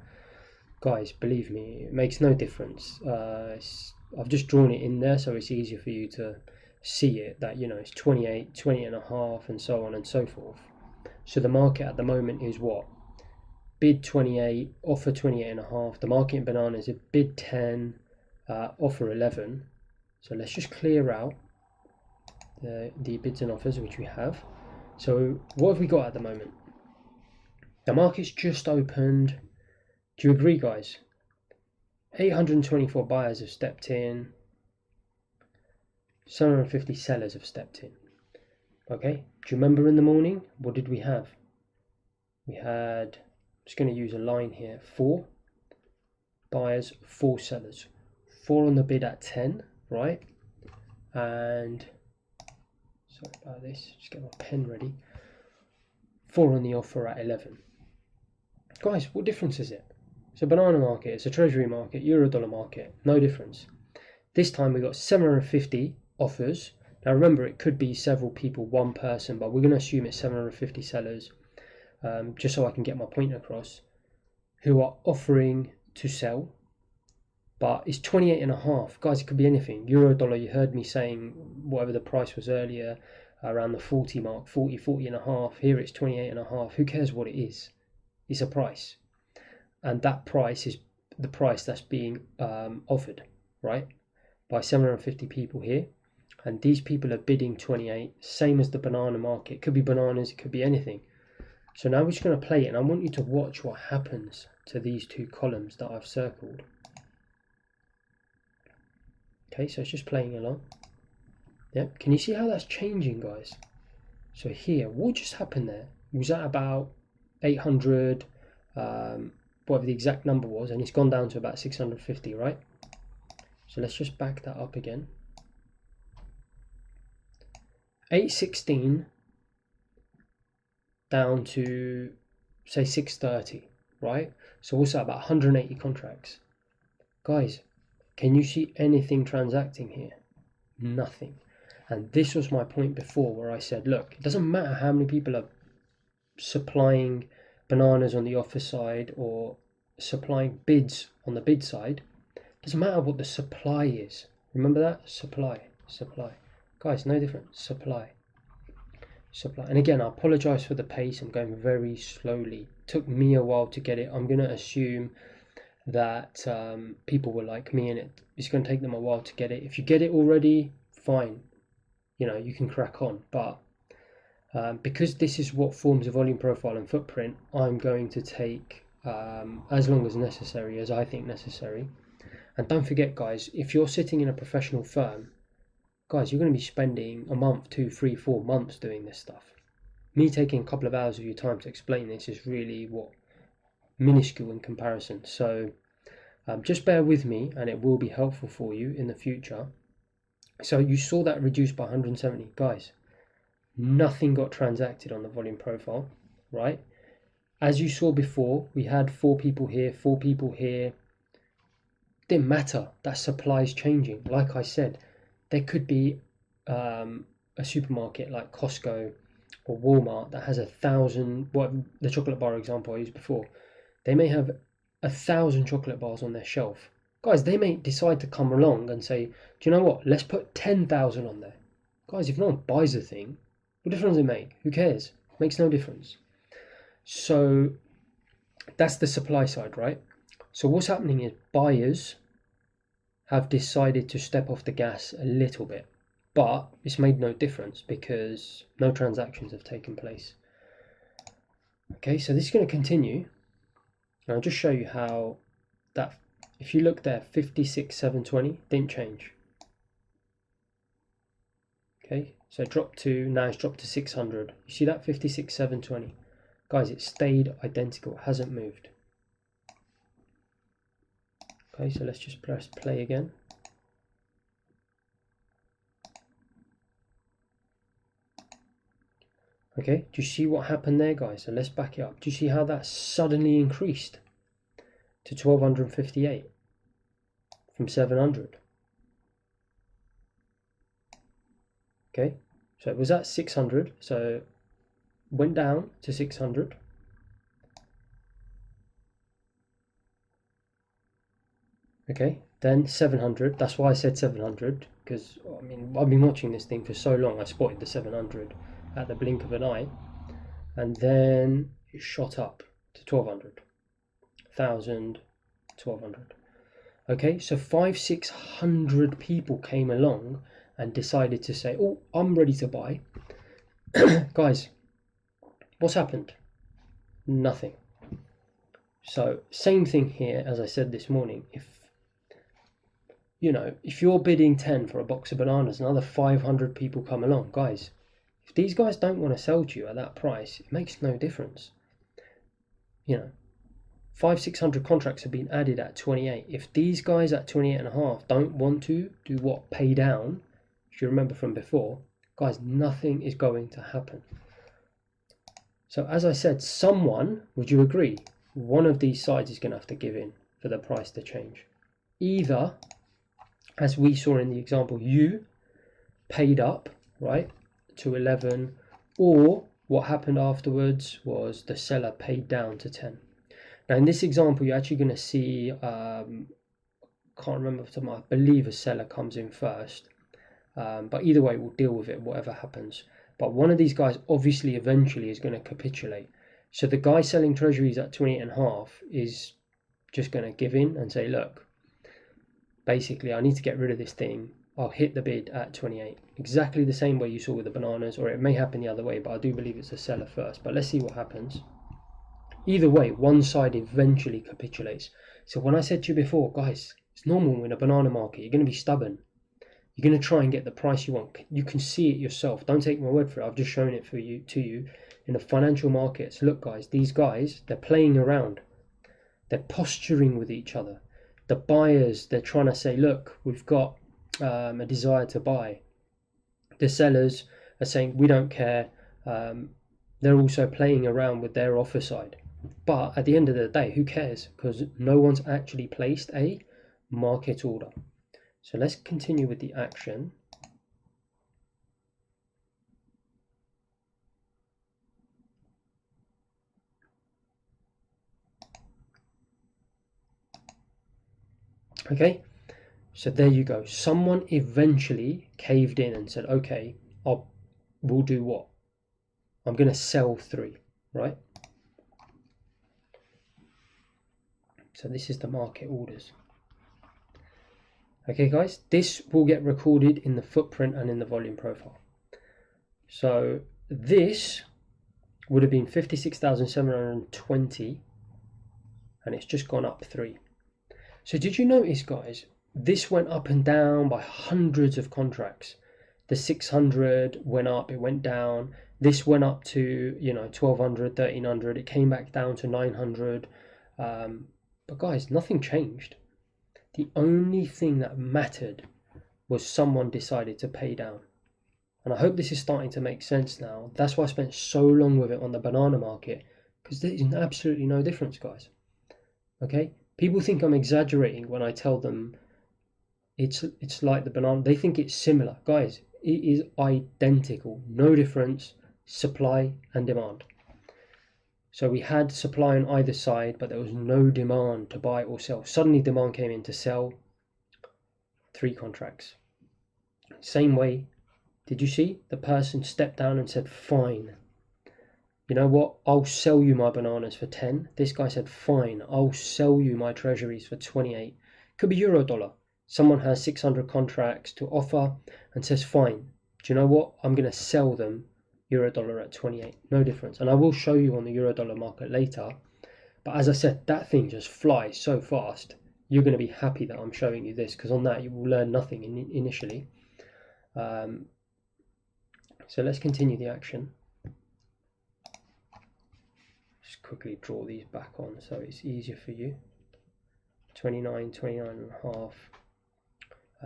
guys, believe me, it makes no difference. I've just drawn it in there so it's easier for you to see it, that, it's 28, 20 and a half, and so on and so forth. So the market at the moment is what? Bid 28, offer 28 and a half. The market in bananas is bid 10, offer 11. So let's just clear out the bids and offers which we have. So what have we got at the moment? The market's just opened. Do you agree, guys? 824 buyers have stepped in. 750 sellers have stepped in. Okay, do you remember in the morning, what did we have? We had, I'm just going to use a line here, 4 buyers, 4 sellers. 4 on the bid at 10, right? And sorry about this, just get my pen ready. 4 on the offer at 11. Guys, what difference is it? It's a banana market, it's a treasury market, euro-dollar market, no difference. This time we got 750 offers. Now remember, it could be several people, one person, but we're going to assume it's 750 sellers, just so I can get my point across, who are offering to sell. but it's 28.5. Guys, it could be anything. Euro dollar, you heard me saying whatever the price was earlier, around the 40 mark, 40.5. Here it's 28.5. Who cares what it is? It's a price, and that price is the price that's being offered, right, by 750 people here, and these people are bidding 28. Same as the banana market. It could be bananas, it could be anything. So now we're just going to play it, and I want you to watch what happens to these two columns that I've circled. Okay, so it's just playing along. Yep, can you see how that's changing, guys? So here, what just happened there? Was that about 800, whatever the exact number was, and it's gone down to about 650, right? So let's just back that up again. 816 down to, say, 630, right? So what's that, about 180 contracts? Guys, can you see anything transacting here? Nothing. And this was my point before, where I said, look, it doesn't matter how many people are supplying bananas on the offer side or supplying bids on the bid side. It doesn't matter what the supply is. Remember that? Supply. Guys, no different. Supply. And again, I apologize for the pace. I'm going very slowly. It took me a while to get it. I'm going to assume that people were like me, and it's going to take them a while to get it. If you get it already, fine, you can crack on. But because this is what forms a volume profile and footprint, I'm going to take as long as necessary, as I think necessary. And don't forget, guys, if you're sitting in a professional firm, guys, you're going to be spending a month, 2, 3, 4 months doing this stuff. Me taking a couple of hours of your time to explain this is really minuscule in comparison. So just bear with me, and it will be helpful for you in the future. So you saw that reduced by 170. Guys, nothing got transacted on the volume profile, right? As you saw before, we had 4 people here, 4 people here. Didn't matter. That supply is changing. Like I said, there could be a supermarket like Costco or Walmart that has 1,000, the chocolate bar example I used before, they may have 1,000 chocolate bars on their shelf. Guys, they may decide to come along and say, do you know what, let's put 10,000 on there. Guys, if no one buys a thing, what difference does it make? Who cares? Makes no difference. So that's the supply side, right? So what's happening is buyers have decided to step off the gas a little bit, but it's made no difference because no transactions have taken place. Okay, so this is going to continue, and I'll just show you how that, if you look there, 56,720 didn't change. Okay, so it dropped to, now it's dropped to 600. You see that 56,720? Guys, it stayed identical, it hasn't moved. Okay, so let's just press play again. Okay, do you see what happened there, guys? So let's back it up. Do you see how that suddenly increased to 1,258 from 700? Okay, so it was at 600, so went down to 600. Okay, then 700. That's why I said 700, because I mean I've been watching this thing for so long. I spotted the 700 at the blink of an eye, and then it shot up to 1,200, 1,000, 1,200. Okay, so 500-600 people came along and decided to say, oh, I'm ready to buy. Guys, what's happened? Nothing. So same thing here as I said this morning. If you're bidding 10 for a box of bananas, another 500 people come along, guys, if these guys don't want to sell to you at that price, it makes no difference. 500-600 contracts have been added at 28. If these guys at 28.5 don't want to do what, pay down, if you remember from before, guys, nothing is going to happen. So as I said, someone, would you agree, one of these sides is going to have to give in for the price to change. Either, as we saw in the example, you paid up, right, to 11, or what happened afterwards was the seller paid down to 10. Now in this example, you're actually going to see can't remember off the top of my head. I believe a seller comes in first. But either way, we'll deal with it, whatever happens. But one of these guys obviously eventually is going to capitulate. So the guy selling treasuries at 28.5 is just going to give in and say, look, basically I need to get rid of this thing. I'll hit the bid at 28. Exactly the same way you saw with the bananas, or it may happen the other way, but I do believe it's a seller first. But let's see what happens. Either way, one side eventually capitulates. So when I said to you before, guys, it's normal in a banana market. You're going to be stubborn. You're going to try and get the price you want. You can see it yourself. Don't take my word for it. I've just shown it to you in the financial markets. Look, guys, these guys, they're playing around. They're posturing with each other. The buyers, they're trying to say, look, we've got a desire to buy. The sellers are saying, we don't care. They're also playing around with their offer side. But at the end of the day, who cares? Because no one's actually placed a market order. So let's continue with the action. Okay, so there you go. Someone eventually caved in and said, okay, we'll do what? I'm going to sell 3, right? So this is the market orders. Okay, guys, this will get recorded in the footprint and in the volume profile. So this would have been 56,720 and it's just gone up 3. So did you notice, guys, this went up and down by hundreds of contracts. The 600 went up, it went down. This went up to, 1200, 1300. It came back down to 900. But guys, nothing changed. The only thing that mattered was someone decided to pay down. And I hope this is starting to make sense now. That's why I spent so long with it on the banana market, because there's absolutely no difference, guys. Okay? People think I'm exaggerating when I tell them it's like the banana. They think it's similar. Guys, it is identical. No difference. Supply and demand. So we had supply on either side, but there was no demand to buy or sell. Suddenly demand came in to sell 3 contracts. Same way, did you see? The person stepped down and said, fine. You know what? I'll sell you my bananas for 10. This guy said, fine, I'll sell you my treasuries for 28. Could be euro dollar. Someone has 600 contracts to offer and says, fine, do you know what? I'm going to sell them euro dollar at 28. No difference. And I will show you on the euro dollar market later. But as I said, that thing just flies so fast. You're going to be happy that I'm showing you this, because on that you will learn nothing initially. So let's continue the action. Just quickly draw these back on so it's easier for you. 29, 29 and a half,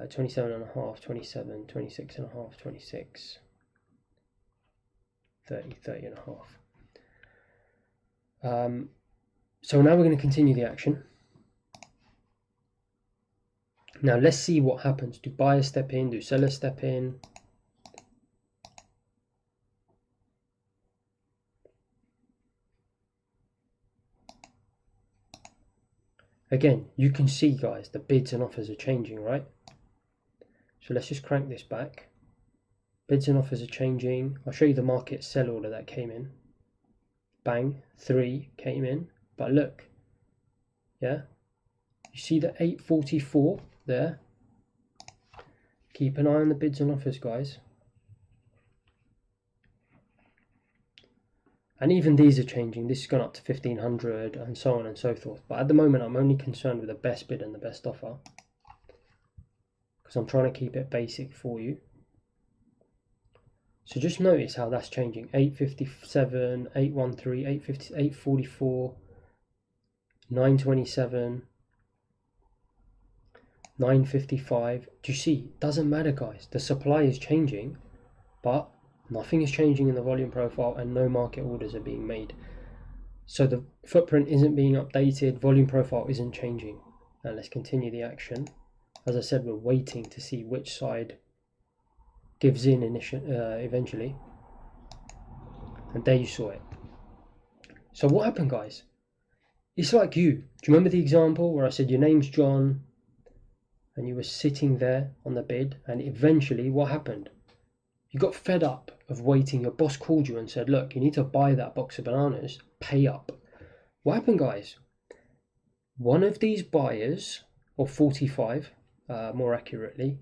27 and a half, 27, 26 and a half, 26. 30, 30 and a half. So now we're going to continue the action. Now let's see what happens. Do buyers step in? Do sellers step in? Again, you can see, guys, the bids and offers are changing, right? So let's just crank this back. Bids and offers are changing. I'll show you the market sell order that came in. Bang, 3 came in. But look, yeah, you see the 844 there? Keep an eye on the bids and offers, guys. And even these are changing. This has gone up to 1500 and so on and so forth. But at the moment, I'm only concerned with the best bid and the best offer, because I'm trying to keep it basic for you. So just notice how that's changing. 857, 813, 850, 844, 927, 955. Do you see? Doesn't matter, guys. The supply is changing, but nothing is changing in the volume profile and no market orders are being made. So the footprint isn't being updated, volume profile isn't changing. Now let's continue the action. As I said, we're waiting to see which side gives in eventually. And there you saw it. So what happened, guys? It's like you. Do you remember the example where I said your name's John, and you were sitting there on the bid, and eventually what happened? You got fed up of waiting. Your boss called you and said, look, you need to buy that box of bananas, pay up. What happened, guys? One of these buyers, or 45 more accurately,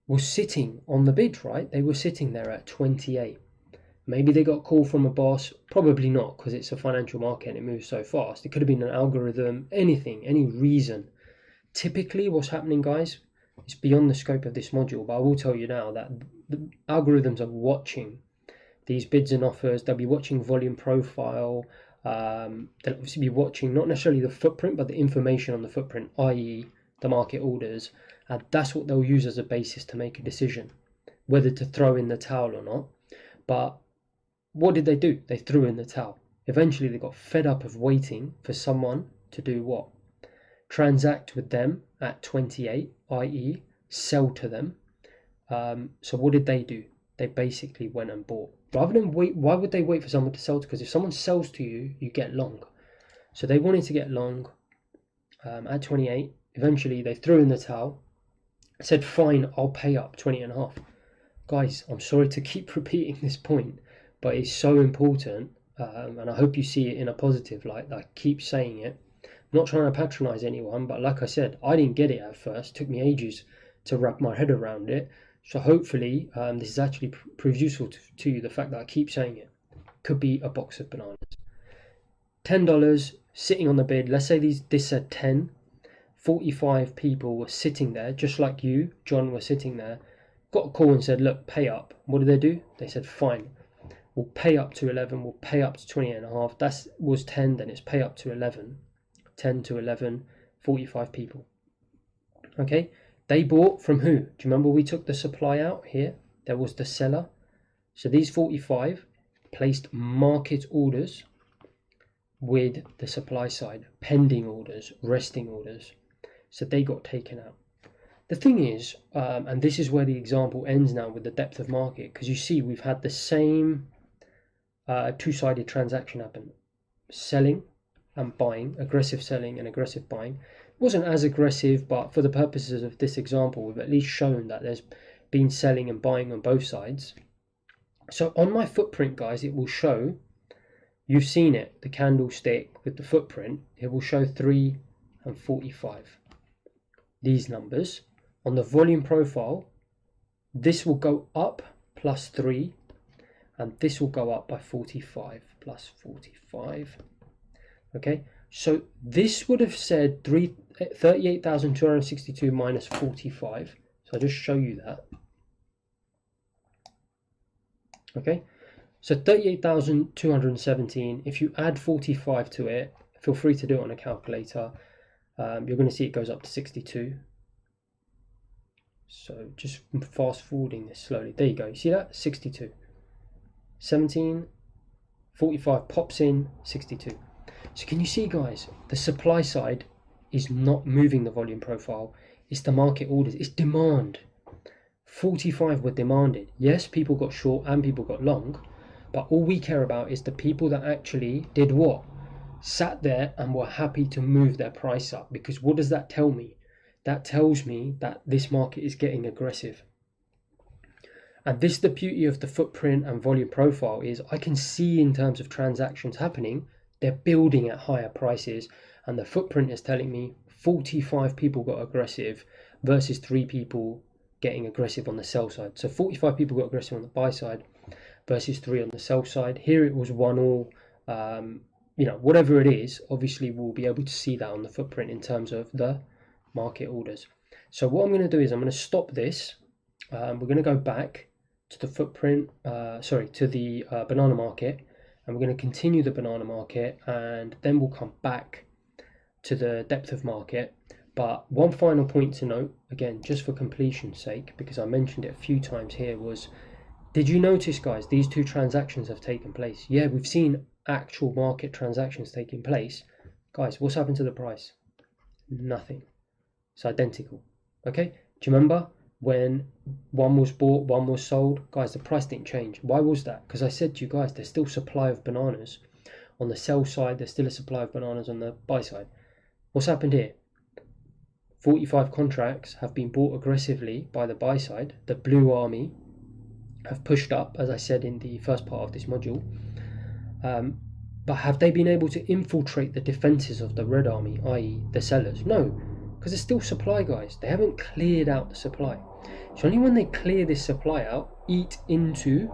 was sitting on the bid, right? They were sitting there at 28. Maybe they got a call from a boss, probably not, because it's a financial market and it moves so fast. It could have been an algorithm, anything, any reason. Typically what's happening, guys, is beyond the scope of this module, but I will tell you now that the algorithms are watching these bids and offers. They'll be watching volume profile. They'll obviously be watching not necessarily the footprint, but the information on the footprint, i.e. the market orders. And that's what they'll use as a basis to make a decision, whether to throw in the towel or not. But what did they do? They threw in the towel. Eventually they got fed up of waiting for someone to do what? Transact with them at 28, i.e. sell to them. So what did they do? They basically went and bought. Rather than wait, why would they wait for someone to sell to? Because if someone sells to you, you get long. So they wanted to get long at 28. Eventually they threw in the towel, said, fine, I'll pay up 20.5. Guys, I'm sorry to keep repeating this point, but it's so important, and I hope you see it in a positive light. I keep saying it. I'm not trying to patronize anyone, but like I said, I didn't get it at first. It took me ages to wrap my head around it. So hopefully this is actually proves useful to you, the fact that I keep saying it. Could be a box of bananas. $10 sitting on the bid. Let's say this said 10. 45 people were sitting there, just like you, John, were sitting there. Got a call and said, look, pay up. What did they do? They said, fine, we'll pay up to 11, we'll pay up to 20.5. That was 10, then it's pay up to 11. 10 to 11, 45 people. Okay, they bought from who? Do you remember we took the supply out here? There was the seller. So these 45 placed market orders with the supply side, pending orders, resting orders. So they got taken out. The thing is, and this is where the example ends now with the depth of market, because you see we've had the same two-sided transaction happen. Selling and buying, aggressive selling and aggressive buying. It wasn't as aggressive, but for the purposes of this example, we've at least shown that there's been selling and buying on both sides. So on my footprint, guys, it will show, you've seen it, the candlestick with the footprint, it will show 3 and 45. These numbers. On the volume profile, this will go up plus 3, and this will go up by 45 plus 45. Okay, so this would have said 38,262 minus 45. So I'll just show you that. Okay, so 38,217. If you add 45 to it, feel free to do it on a calculator. You're going to see it goes up to 62. So just fast forwarding this slowly. There you go. You see that? 62. 17, 45 pops in, 62. So can you see, guys, the supply side is not moving the volume profile. It's the market orders. It's demand. 45 were demanded. Yes, people got short and people got long, but all we care about is the people that actually did what? Sat there and were happy to move their price up. Because what does that tell me? That tells me that this market is getting aggressive. And this is the beauty of the footprint and volume profile, is I can see in terms of transactions happening, they're building at higher prices, and the footprint is telling me 45 people got aggressive versus 3 people getting aggressive on the sell side. So 45 people got aggressive on the buy side versus 3 on the sell side. Here it was 1-all. You know, whatever it is, obviously we'll be able to see that on the footprint in terms of the market orders. So what I'm going to do is I'm going to stop this. We're going to go back to the footprint, to the banana market, and we're going to continue the banana market, and then we'll come back to the depth of market. But one final point to note, again, just for completion's sake, because I mentioned it a few times here, was, did you notice, guys, these two transactions have taken place? Yeah, we've seen actual market transactions taking place. Guys, what's happened to the price? Nothing. It's identical. Okay, do you remember when one was bought, one was sold? Guys, the price didn't change. Why was that? Because I said to you guys, there's still supply of bananas on the sell side. There's still a supply of bananas on the buy side. What's happened here? 45 contracts have been bought aggressively by the buy side. The blue army have pushed up, as I said in the first part of this module. But have they been able to infiltrate the defenses of the red army, i.e. the sellers? No, because there's still supply, guys. They haven't cleared out the supply. So only when they clear this supply out, eat into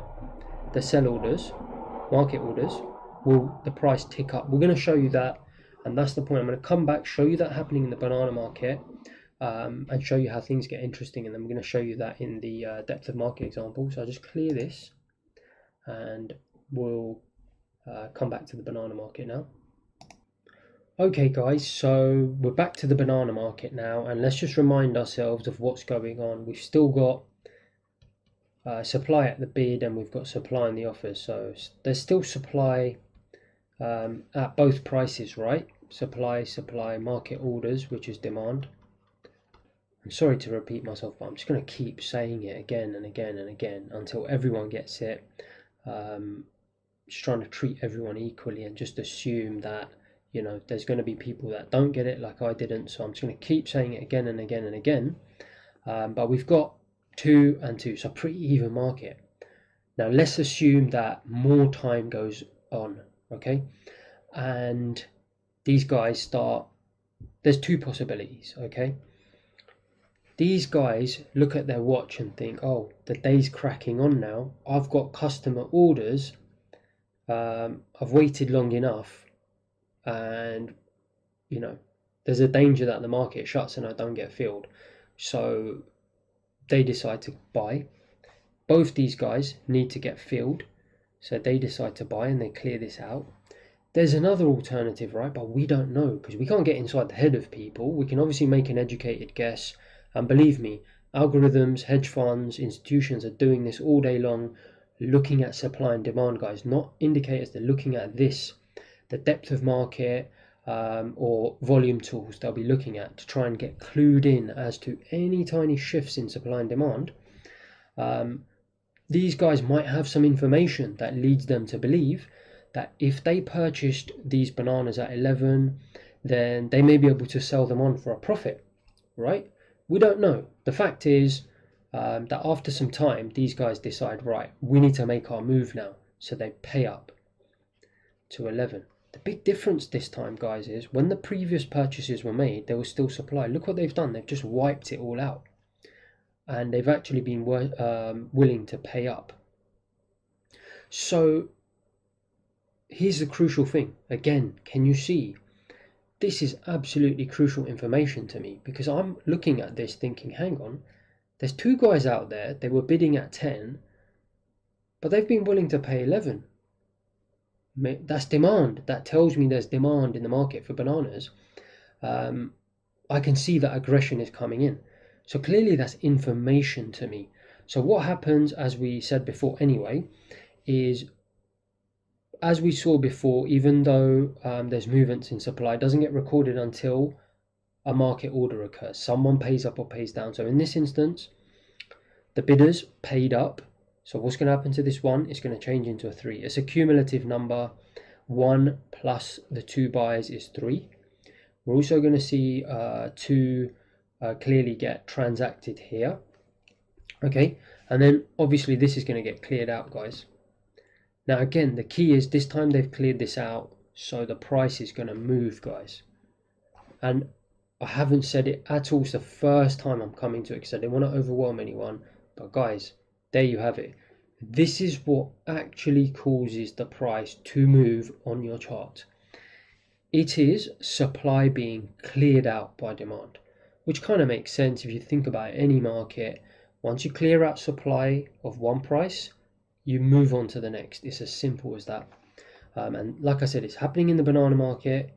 the sell orders, market orders, will the price tick up. We're going to show you that, and that's the point. I'm going to come back, show you that happening in the banana market, and show you how things get interesting, and then we're going to show you that in the depth of market example. So I'll just clear this, and we'll come back to the banana market now. Okay guys, so we're back to the banana market now, and let's just remind ourselves of what's going on. We've still got supply at the bid, and we've got supply in the offer, so there's still supply at both prices, right? Supply, market orders, which is demand. I'm sorry to repeat myself, but I'm just going to keep saying it again and again and again until everyone gets it. Just trying to treat everyone equally and just assume that, you know, there's going to be people that don't get it like I didn't, so I'm just going to keep saying it again and again and again. But we've got 2 and 2, so pretty even market. Now let's assume that more time goes on, okay, and these guys start, there's 2 possibilities, okay. These guys look at their watch and think, oh, the day's cracking on now, I've got customer orders, I've waited long enough, and you know, there's a danger that the market shuts and I don't get filled, so they decide to buy. Both these guys need to get filled, so they decide to buy and they clear this out. There's another alternative, right, but we don't know because we can't get inside the head of people. We can obviously make an educated guess, and believe me, algorithms, hedge funds, institutions are doing this all day long, looking at supply and demand, guys, not indicators. They're looking at this, the depth of market, or volume tools they'll be looking at to try and get clued in as to any tiny shifts in supply and demand. These guys might have some information that leads them to believe that if they purchased these bananas at 11, then they may be able to sell them on for a profit, right? We don't know. The fact is that after some time, these guys decide, right, we need to make our move now. So they pay up to 11. The big difference this time, guys, is when the previous purchases were made, there was still supply. Look what they've done. They've just wiped it all out. And they've actually been willing to pay up. So here's the crucial thing. Again, can you see? This is absolutely crucial information to me, because I'm looking at this thinking, hang on, there's 2 guys out there, they were bidding at 10, but they've been willing to pay 11. That's demand. That tells me there's demand in the market for bananas. I can see that aggression is coming in. So clearly that's information to me. So what happens, as we said before anyway, is, as we saw before, even though there's movements in supply, it doesn't get recorded until a market order occurs. Someone pays up or pays down. So in this instance, the bidders paid up. So what's going to happen to this one? It's going to change into a 3. It's a cumulative number. 1 plus the 2 buys is 3. We're also going to see 2 clearly get transacted here. Okay, and then obviously this is going to get cleared out, guys. Now again, the key is this time they've cleared this out, so the price is going to move, guys. And I haven't said it at all. It's the first time I'm coming to it because I didn't want to overwhelm anyone. But guys, there you have it. This is what actually causes the price to move on your chart. It is supply being cleared out by demand, which kind of makes sense if you think about any market. Once you clear out supply of one price, you move on to the next. It's as simple as that. And like I said, it's happening in the banana market,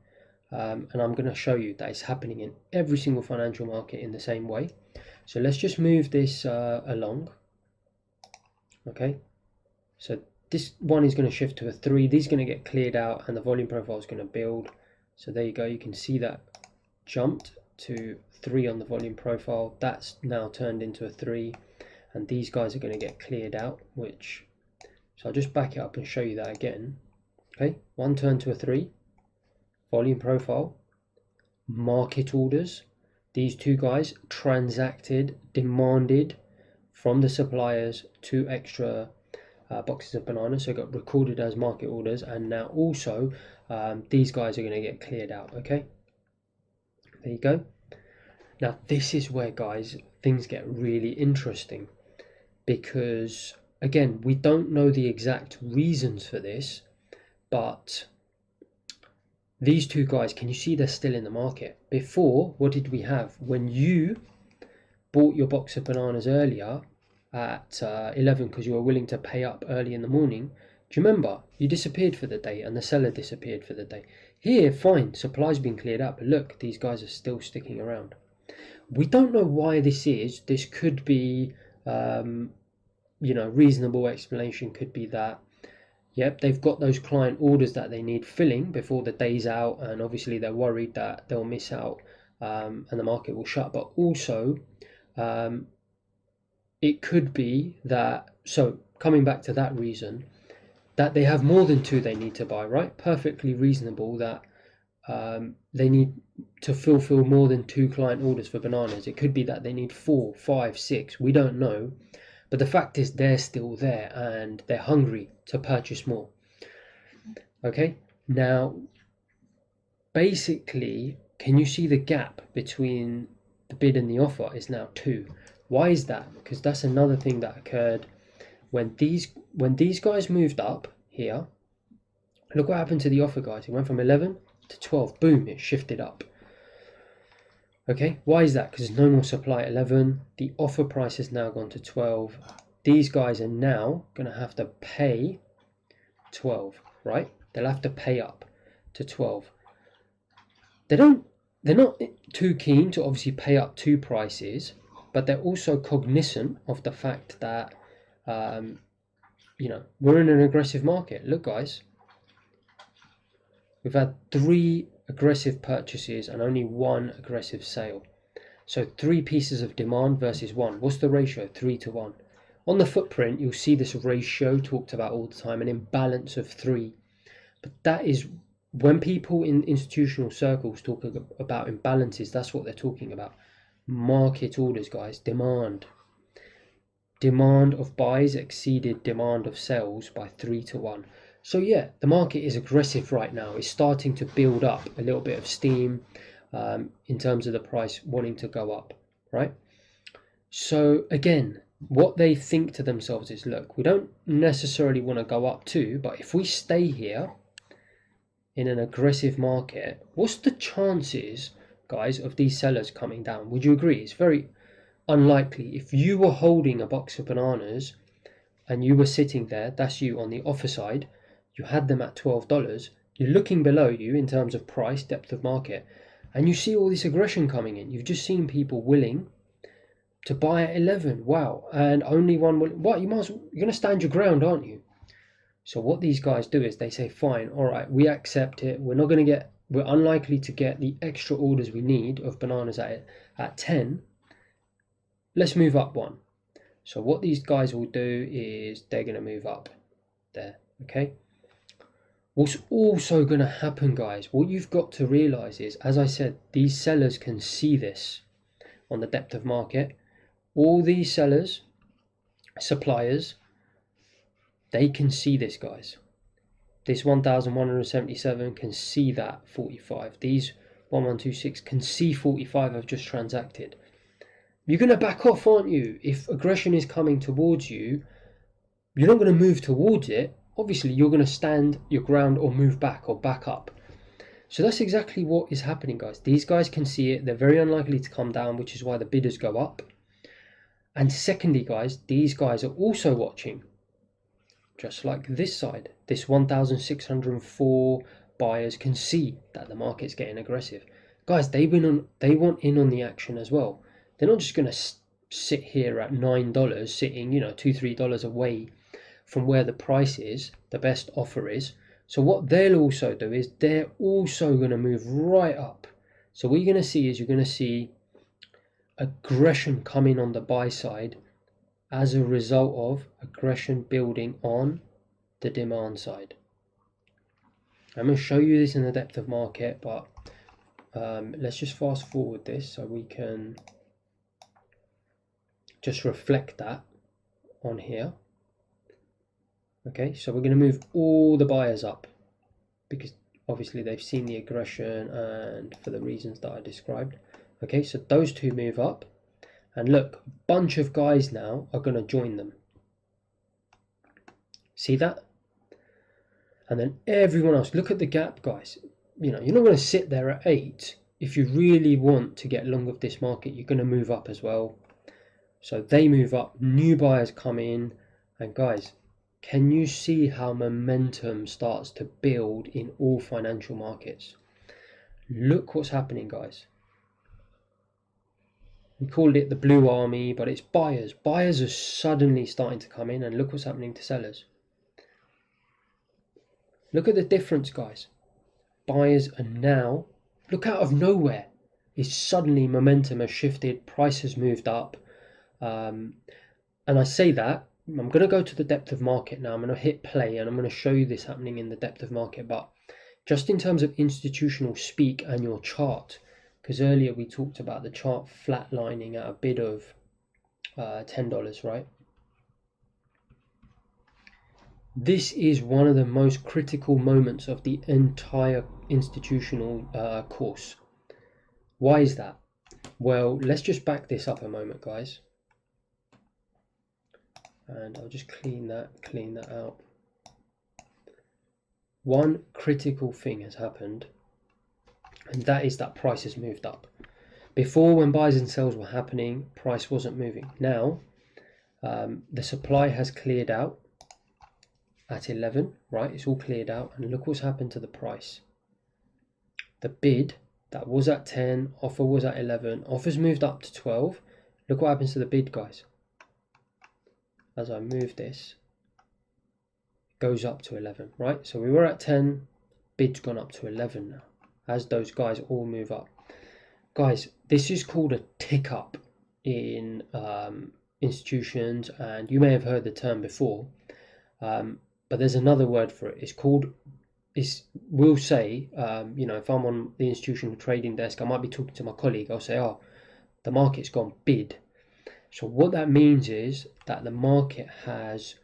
and I'm going to show you that it's happening in every single financial market in the same way. So let's just move this along. Okay, so this one is going to shift to a 3. These are going to get cleared out and the volume profile is going to build. So there you go, you can see that jumped to 3 on the volume profile. That's now turned into a 3, and these guys are going to get cleared out, which, so I'll just back it up and show you that again. Okay, 1 turned to a 3, volume profile, market orders, These two guys transacted, demanded from the suppliers 2 extra boxes of bananas, so it got recorded as market orders, and now also these guys are going to get cleared out. Okay, there you go. Now this is where, guys, things get really interesting, because again, we don't know the exact reasons for this, but these two guys, can you see they're still in the market? Before, what did we have? When you bought your box of bananas earlier at 11 because you were willing to pay up early in the morning, do you remember? You disappeared for the day and the seller disappeared for the day. Here, fine, supply's been cleared up, but look, these guys are still sticking around. We don't know why this is. This could be, reasonable explanation could be that, yep, they've got those client orders that they need filling before the day's out, and obviously they're worried that they'll miss out and the market will shut. But also, it could be that, so coming back to that reason, that they have more than 2 they need to buy, right? Perfectly reasonable that they need to fulfill more than 2 client orders for bananas. It could be that they need 4, 5, 6, we don't know. But the fact is they're still there and they're hungry to purchase more. Okay, now basically, can you see the gap between the bid and the offer is now 2? Why is that? Because that's another thing that occurred when these guys moved up here. Look what happened to the offer, guys. It went from 11 to 12. Boom, it shifted up. Okay, why is that? Because there's no more supply at 11. The offer price has now gone to 12. These guys are now going to have to pay 12, right? They'll have to pay up to 12. They're not too keen to obviously pay up 2 prices, but they're also cognizant of the fact that, we're in an aggressive market. Look, guys, we've had 3 aggressive purchases and only 1 aggressive sale. So 3 pieces of demand versus 1. What's the ratio? 3 to 1. On the footprint, you'll see this ratio talked about all the time, an imbalance of 3. But that is, when people in institutional circles talk about imbalances, that's what they're talking about. Market orders, guys, demand. Demand of buys exceeded demand of sales by 3 to 1. So yeah, the market is aggressive right now. It's starting to build up a little bit of steam in terms of the price wanting to go up, right? So again, what they think to themselves is, look, we don't necessarily want to go up too, but if we stay here in an aggressive market, what's the chances, guys, of these sellers coming down? Would you agree? It's very unlikely. If you were holding a box of bananas and you were sitting there, that's you on the offer side, you had them at $12, you're looking below you in terms of price, depth of market, and you see all this aggression coming in. You've just seen people willing to buy at 11. Wow. And only one will. What? You're going to stand your ground, aren't you? So what these guys do is they say, fine, all right, we accept it. We're unlikely to get the extra orders we need of bananas at 10. Let's move up 1. So what these guys will do is they're going to move up there. Okay. What's also going to happen, guys, what you've got to realize is, as I said, these sellers can see this on the depth of market. All these sellers, suppliers, they can see this, guys. This 1,177 can see that 45. These 1126 can see 45 have just transacted. You're going to back off, aren't you? If aggression is coming towards you, you're not going to move towards it. Obviously, you're going to stand your ground or move back or back up. So that's exactly what is happening, guys. These guys can see it. They're very unlikely to come down, which is why the bidders go up. And secondly, guys, these guys are also watching, just like this side. This 1,604 buyers can see that the market's getting aggressive. Guys, they want in on the action as well. They're not just going to sit here at $9, sitting, $2-3 away from where the price is, the best offer is. So what they'll also do is they're also going to move right up. So what you're going to see is you're going to see aggression coming on the buy side as a result of aggression building on the demand side. I'm going to show you this in the depth of market, but let's just fast forward this so we can just reflect that on here. Okay, so we're going to move all the buyers up because obviously they've seen the aggression and for the reasons that I described. Okay, so those two move up, and look, a bunch of guys now are going to join them. See that? And then everyone else, look at the gap, guys. You know, you're not going to sit there at 8. If you really want to get long of this market, you're going to move up as well. So they move up, new buyers come in, and guys, can you see how momentum starts to build in all financial markets? Look what's happening, guys. We called it the blue army, but it's buyers. Buyers are suddenly starting to come in, and look what's happening to sellers. Look at the difference, guys. Buyers are now, look, out of nowhere, is suddenly momentum has shifted, price has moved up. And I say that, I'm going to go to the depth of market now. I'm going to hit play and I'm going to show you this happening in the depth of market. But just in terms of institutional speak and your chart, because earlier we talked about the chart flatlining at a bid of $10, right? This is one of the most critical moments of the entire institutional course. Why is that? Well, let's just back this up a moment, guys. And I'll just clean that out. One critical thing has happened, and that is that price has moved up. Before, when buys and sells were happening, price wasn't moving. Now, the supply has cleared out at 11, right? It's all cleared out, and look what's happened to the price. The bid that was at 10, offer was at 11, offers moved up to 12. Look what happens to the bid, guys. As I move this, it goes up to 11, right? So we were at 10, bid's gone up to 11 now, as those guys all move up. Guys, this is called a tick up in institutions, and you may have heard the term before, but there's another word for it. It's called, we'll say, you know, if I'm on the institutional trading desk, I might be talking to my colleague, I'll say, oh, the market's gone bid. So what that means is that the market has,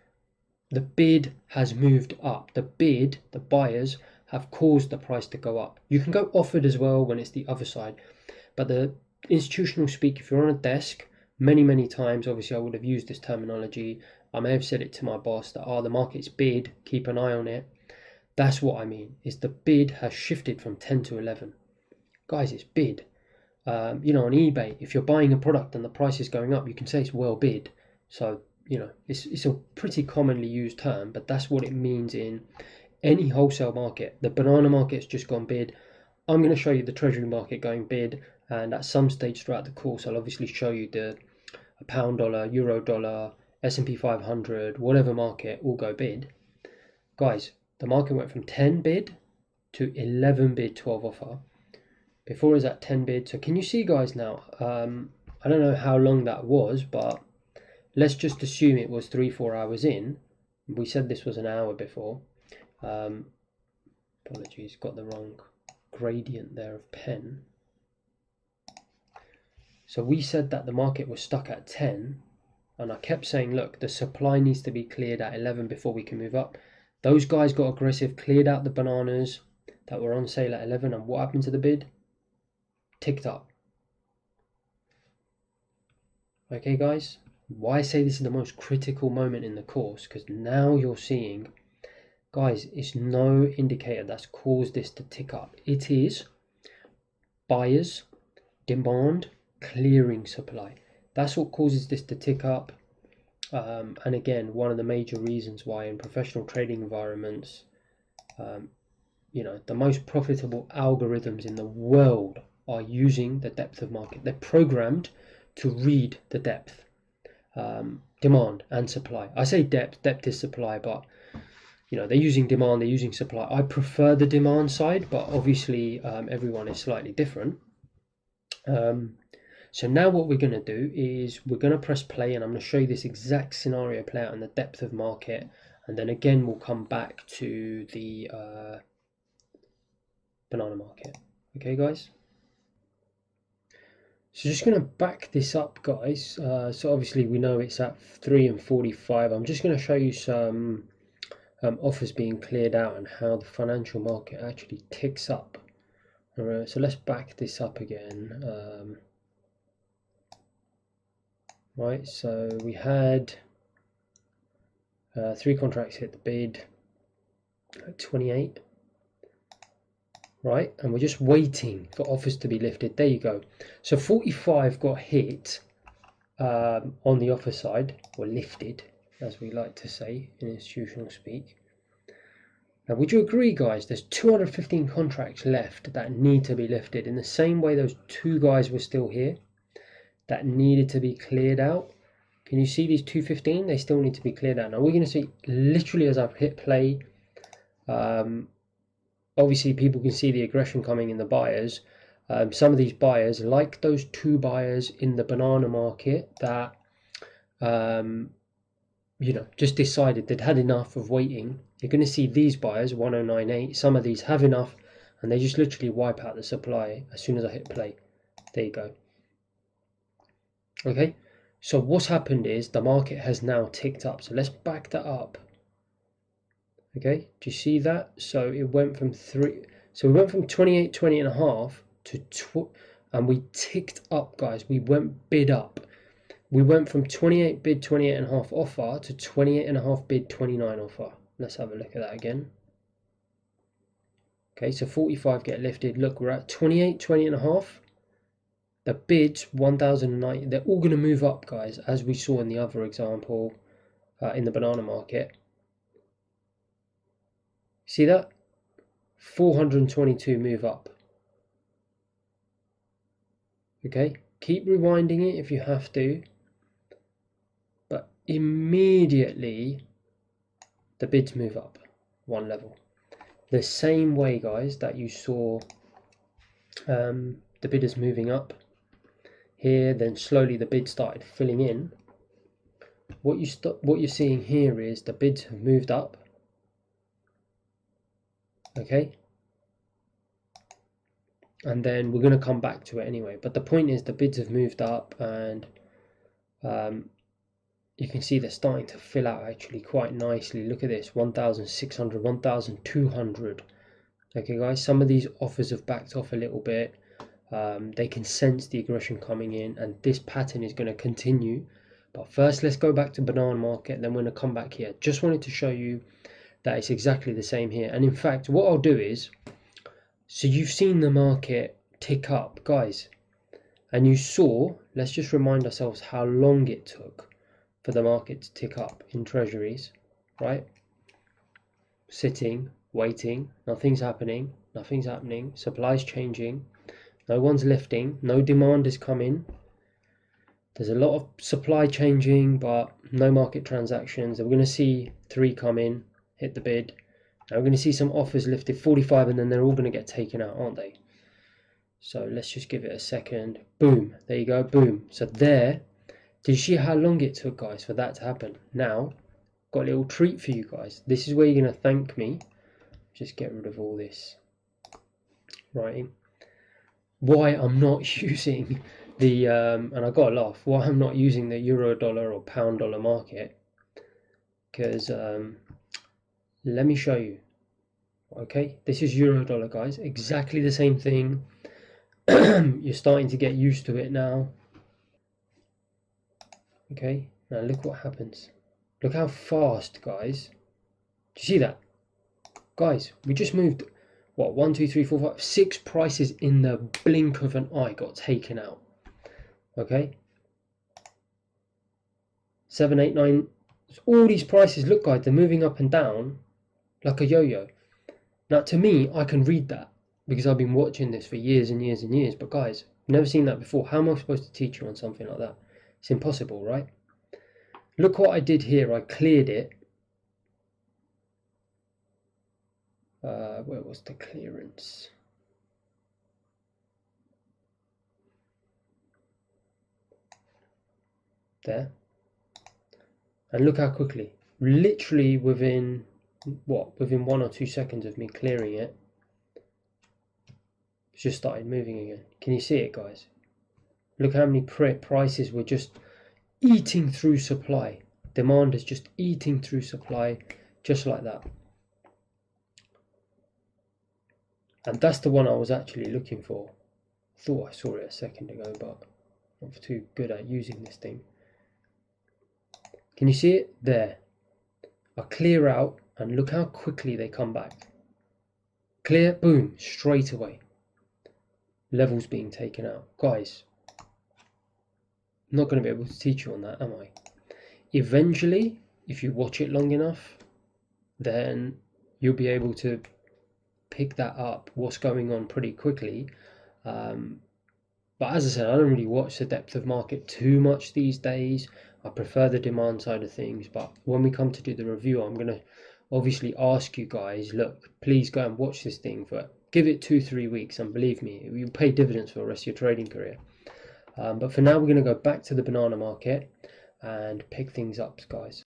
the bid has moved up. The bid, the buyers, have caused the price to go up. You can go offered as well when it's the other side. But the institutional speak, if you're on a desk, many times, obviously I would have used this terminology. I may have said it to my boss that, oh, the market's bid, keep an eye on it. That's what I mean, is the bid has shifted from 10 to 11. Guys, it's bid. You know, on eBay, if you're buying a product and the price is going up, you can say it's well bid. So, you know, it's a pretty commonly used term, but that's what it means in any wholesale market. The banana market's just gone bid. I'm going to show you the treasury market going bid, and at some stage throughout the course, I'll obviously show you the pound dollar, euro dollar, S&P 500, whatever market will go bid. Guys, the market went from 10 bid to 11 bid, 12 offer. Before it was at 10 bid. So can you see, guys, now, I don't know how long that was, but let's just assume it was 3-4 hours in. We said this was an hour before. Apologies, got the wrong gradient there of pen. So we said that the market was stuck at 10, and I kept saying, look, the supply needs to be cleared at 11 before we can move up. Those guys got aggressive, cleared out the bananas that were on sale at 11, and what happened to the bid? Ticked up. Okay, guys, why I say this is the most critical moment in the course, because now you're seeing, guys, it's no indicator that's caused this to tick up. It is buyers, demand, clearing supply. That's what causes this to tick up. And again, one of the major reasons why in professional trading environments, you know, the most profitable algorithms in the world are using the depth of market. They're programmed to read the depth, demand and supply. I say depth is supply, but you know, they're using demand, they're using supply. I prefer the demand side, but obviously everyone is slightly different. So now what we're going to do is we're going to press play, and I'm going to show you this exact scenario play out in the depth of market, and then again we'll come back to the banana market. Okay, guys? So just going to back this up, guys. So obviously we know it's at 3:45. I'm just going to show you some offers being cleared out and how the financial market actually ticks up. All right, so let's back this up again. Right, so we had 3 contracts hit the bid at 28. Right, and we're just waiting for offers to be lifted. There you go. So 45 got hit on the offer side, or lifted, as we like to say in institutional speak. Now, would you agree, guys? There's 215 contracts left that need to be lifted in the same way those 2 guys were still here that needed to be cleared out. Can you see these 215? They still need to be cleared out. Now, we're going to see literally as I've hit play. Obviously, people can see the aggression coming in the buyers. Some of these buyers, like those 2 buyers in the banana market that, just decided they'd had enough of waiting. You're going to see these buyers, 1098, some of these have enough, and they just literally wipe out the supply as soon as I hit play. There you go. Okay, so what's happened is the market has now ticked up. So let's back that up. Okay, do you see that? So it went from 28.20 and a half to and we ticked up, guys. We went bid up. We went from 28 bid 28 and a half offer to 28 and a half bid 29 offer. Let's have a look at that again. Okay, so 45 get lifted. Look, we're at 28.20 and a half. The bids 1090. They're all going to move up, guys, as we saw in the other example in the banana market. See that? 422 move up. Okay, keep rewinding it if you have to, but immediately the bids move up 1 level. The same way, guys, that you saw the bidders moving up here, then slowly the bids started filling in. What you're seeing here is the bids have moved up. Okay, and then we're going to come back to it anyway, but the point is the bids have moved up, and you can see they're starting to fill out actually quite nicely. Look at this, 1,600, 1,200. Okay, guys, some of these offers have backed off a little bit. They can sense the aggression coming in, and this pattern is going to continue. But first, let's go back to banana market, then we're going to come back here. Just wanted to show you that it's exactly the same here. And in fact, what I'll do is, so you've seen the market tick up, guys, and you saw, let's just remind ourselves how long it took for the market to tick up in treasuries, right? Sitting, waiting, nothing's happening, supply's changing, no one's lifting, no demand is coming. There's a lot of supply changing, but no market transactions. And we're going to see 3 come in, hit the bid. Now we're going to see some offers lifted, 45, and then they're all going to get taken out, aren't they? So let's just give it a second. Boom, there you go, boom. So there, did you see how long it took, guys, for that to happen? Now, got a little treat for you guys. This is where you're going to thank me. Just get rid of all this writing. Why I'm not using the, and I got a laugh, why I'm not using the euro dollar or pound dollar market, because let me show you. Okay, this is euro dollar, guys, exactly the same thing. You're starting to get used to it now. Okay, now look what happens. Look how fast, guys. Do you see that? Guys, we just moved, what, 1, 2, 3, 4, 5, 6 prices in the blink of an eye got taken out. Okay, 7, 8, 9, all these prices, look, guys, they're moving up and down like a yo-yo. Now, to me, I can read that because I've been watching this for years and years and years. But guys, I've never seen that before. How am I supposed to teach you on something like that? It's impossible, right? Look what I did here. I cleared it. Where was the clearance? There. And look how quickly, literally within, within 1 or 2 seconds of me clearing it, it's just started moving again. Can you see it, guys? Look how many prices were just eating through supply. Demand is just eating through supply, just like that. And that's the one I was actually looking for. Thought I saw it a second ago, but I'm not too good at using this thing. Can you see it? There. I clear out and look how quickly they come back. Clear, boom, straight away. Levels being taken out. Guys, I'm not going to be able to teach you on that, am I? Eventually, if you watch it long enough, then you'll be able to pick that up, what's going on, pretty quickly. But as I said, I don't really watch the depth of market too much these days. I prefer the demand side of things. But when we come to do the review, I'm going to obviously ask you guys, look, please go and watch this thing for, give it 2-3 weeks, and believe me, you'll pay dividends for the rest of your trading career. But for now, we're going to go back to the banana market and pick things up, guys.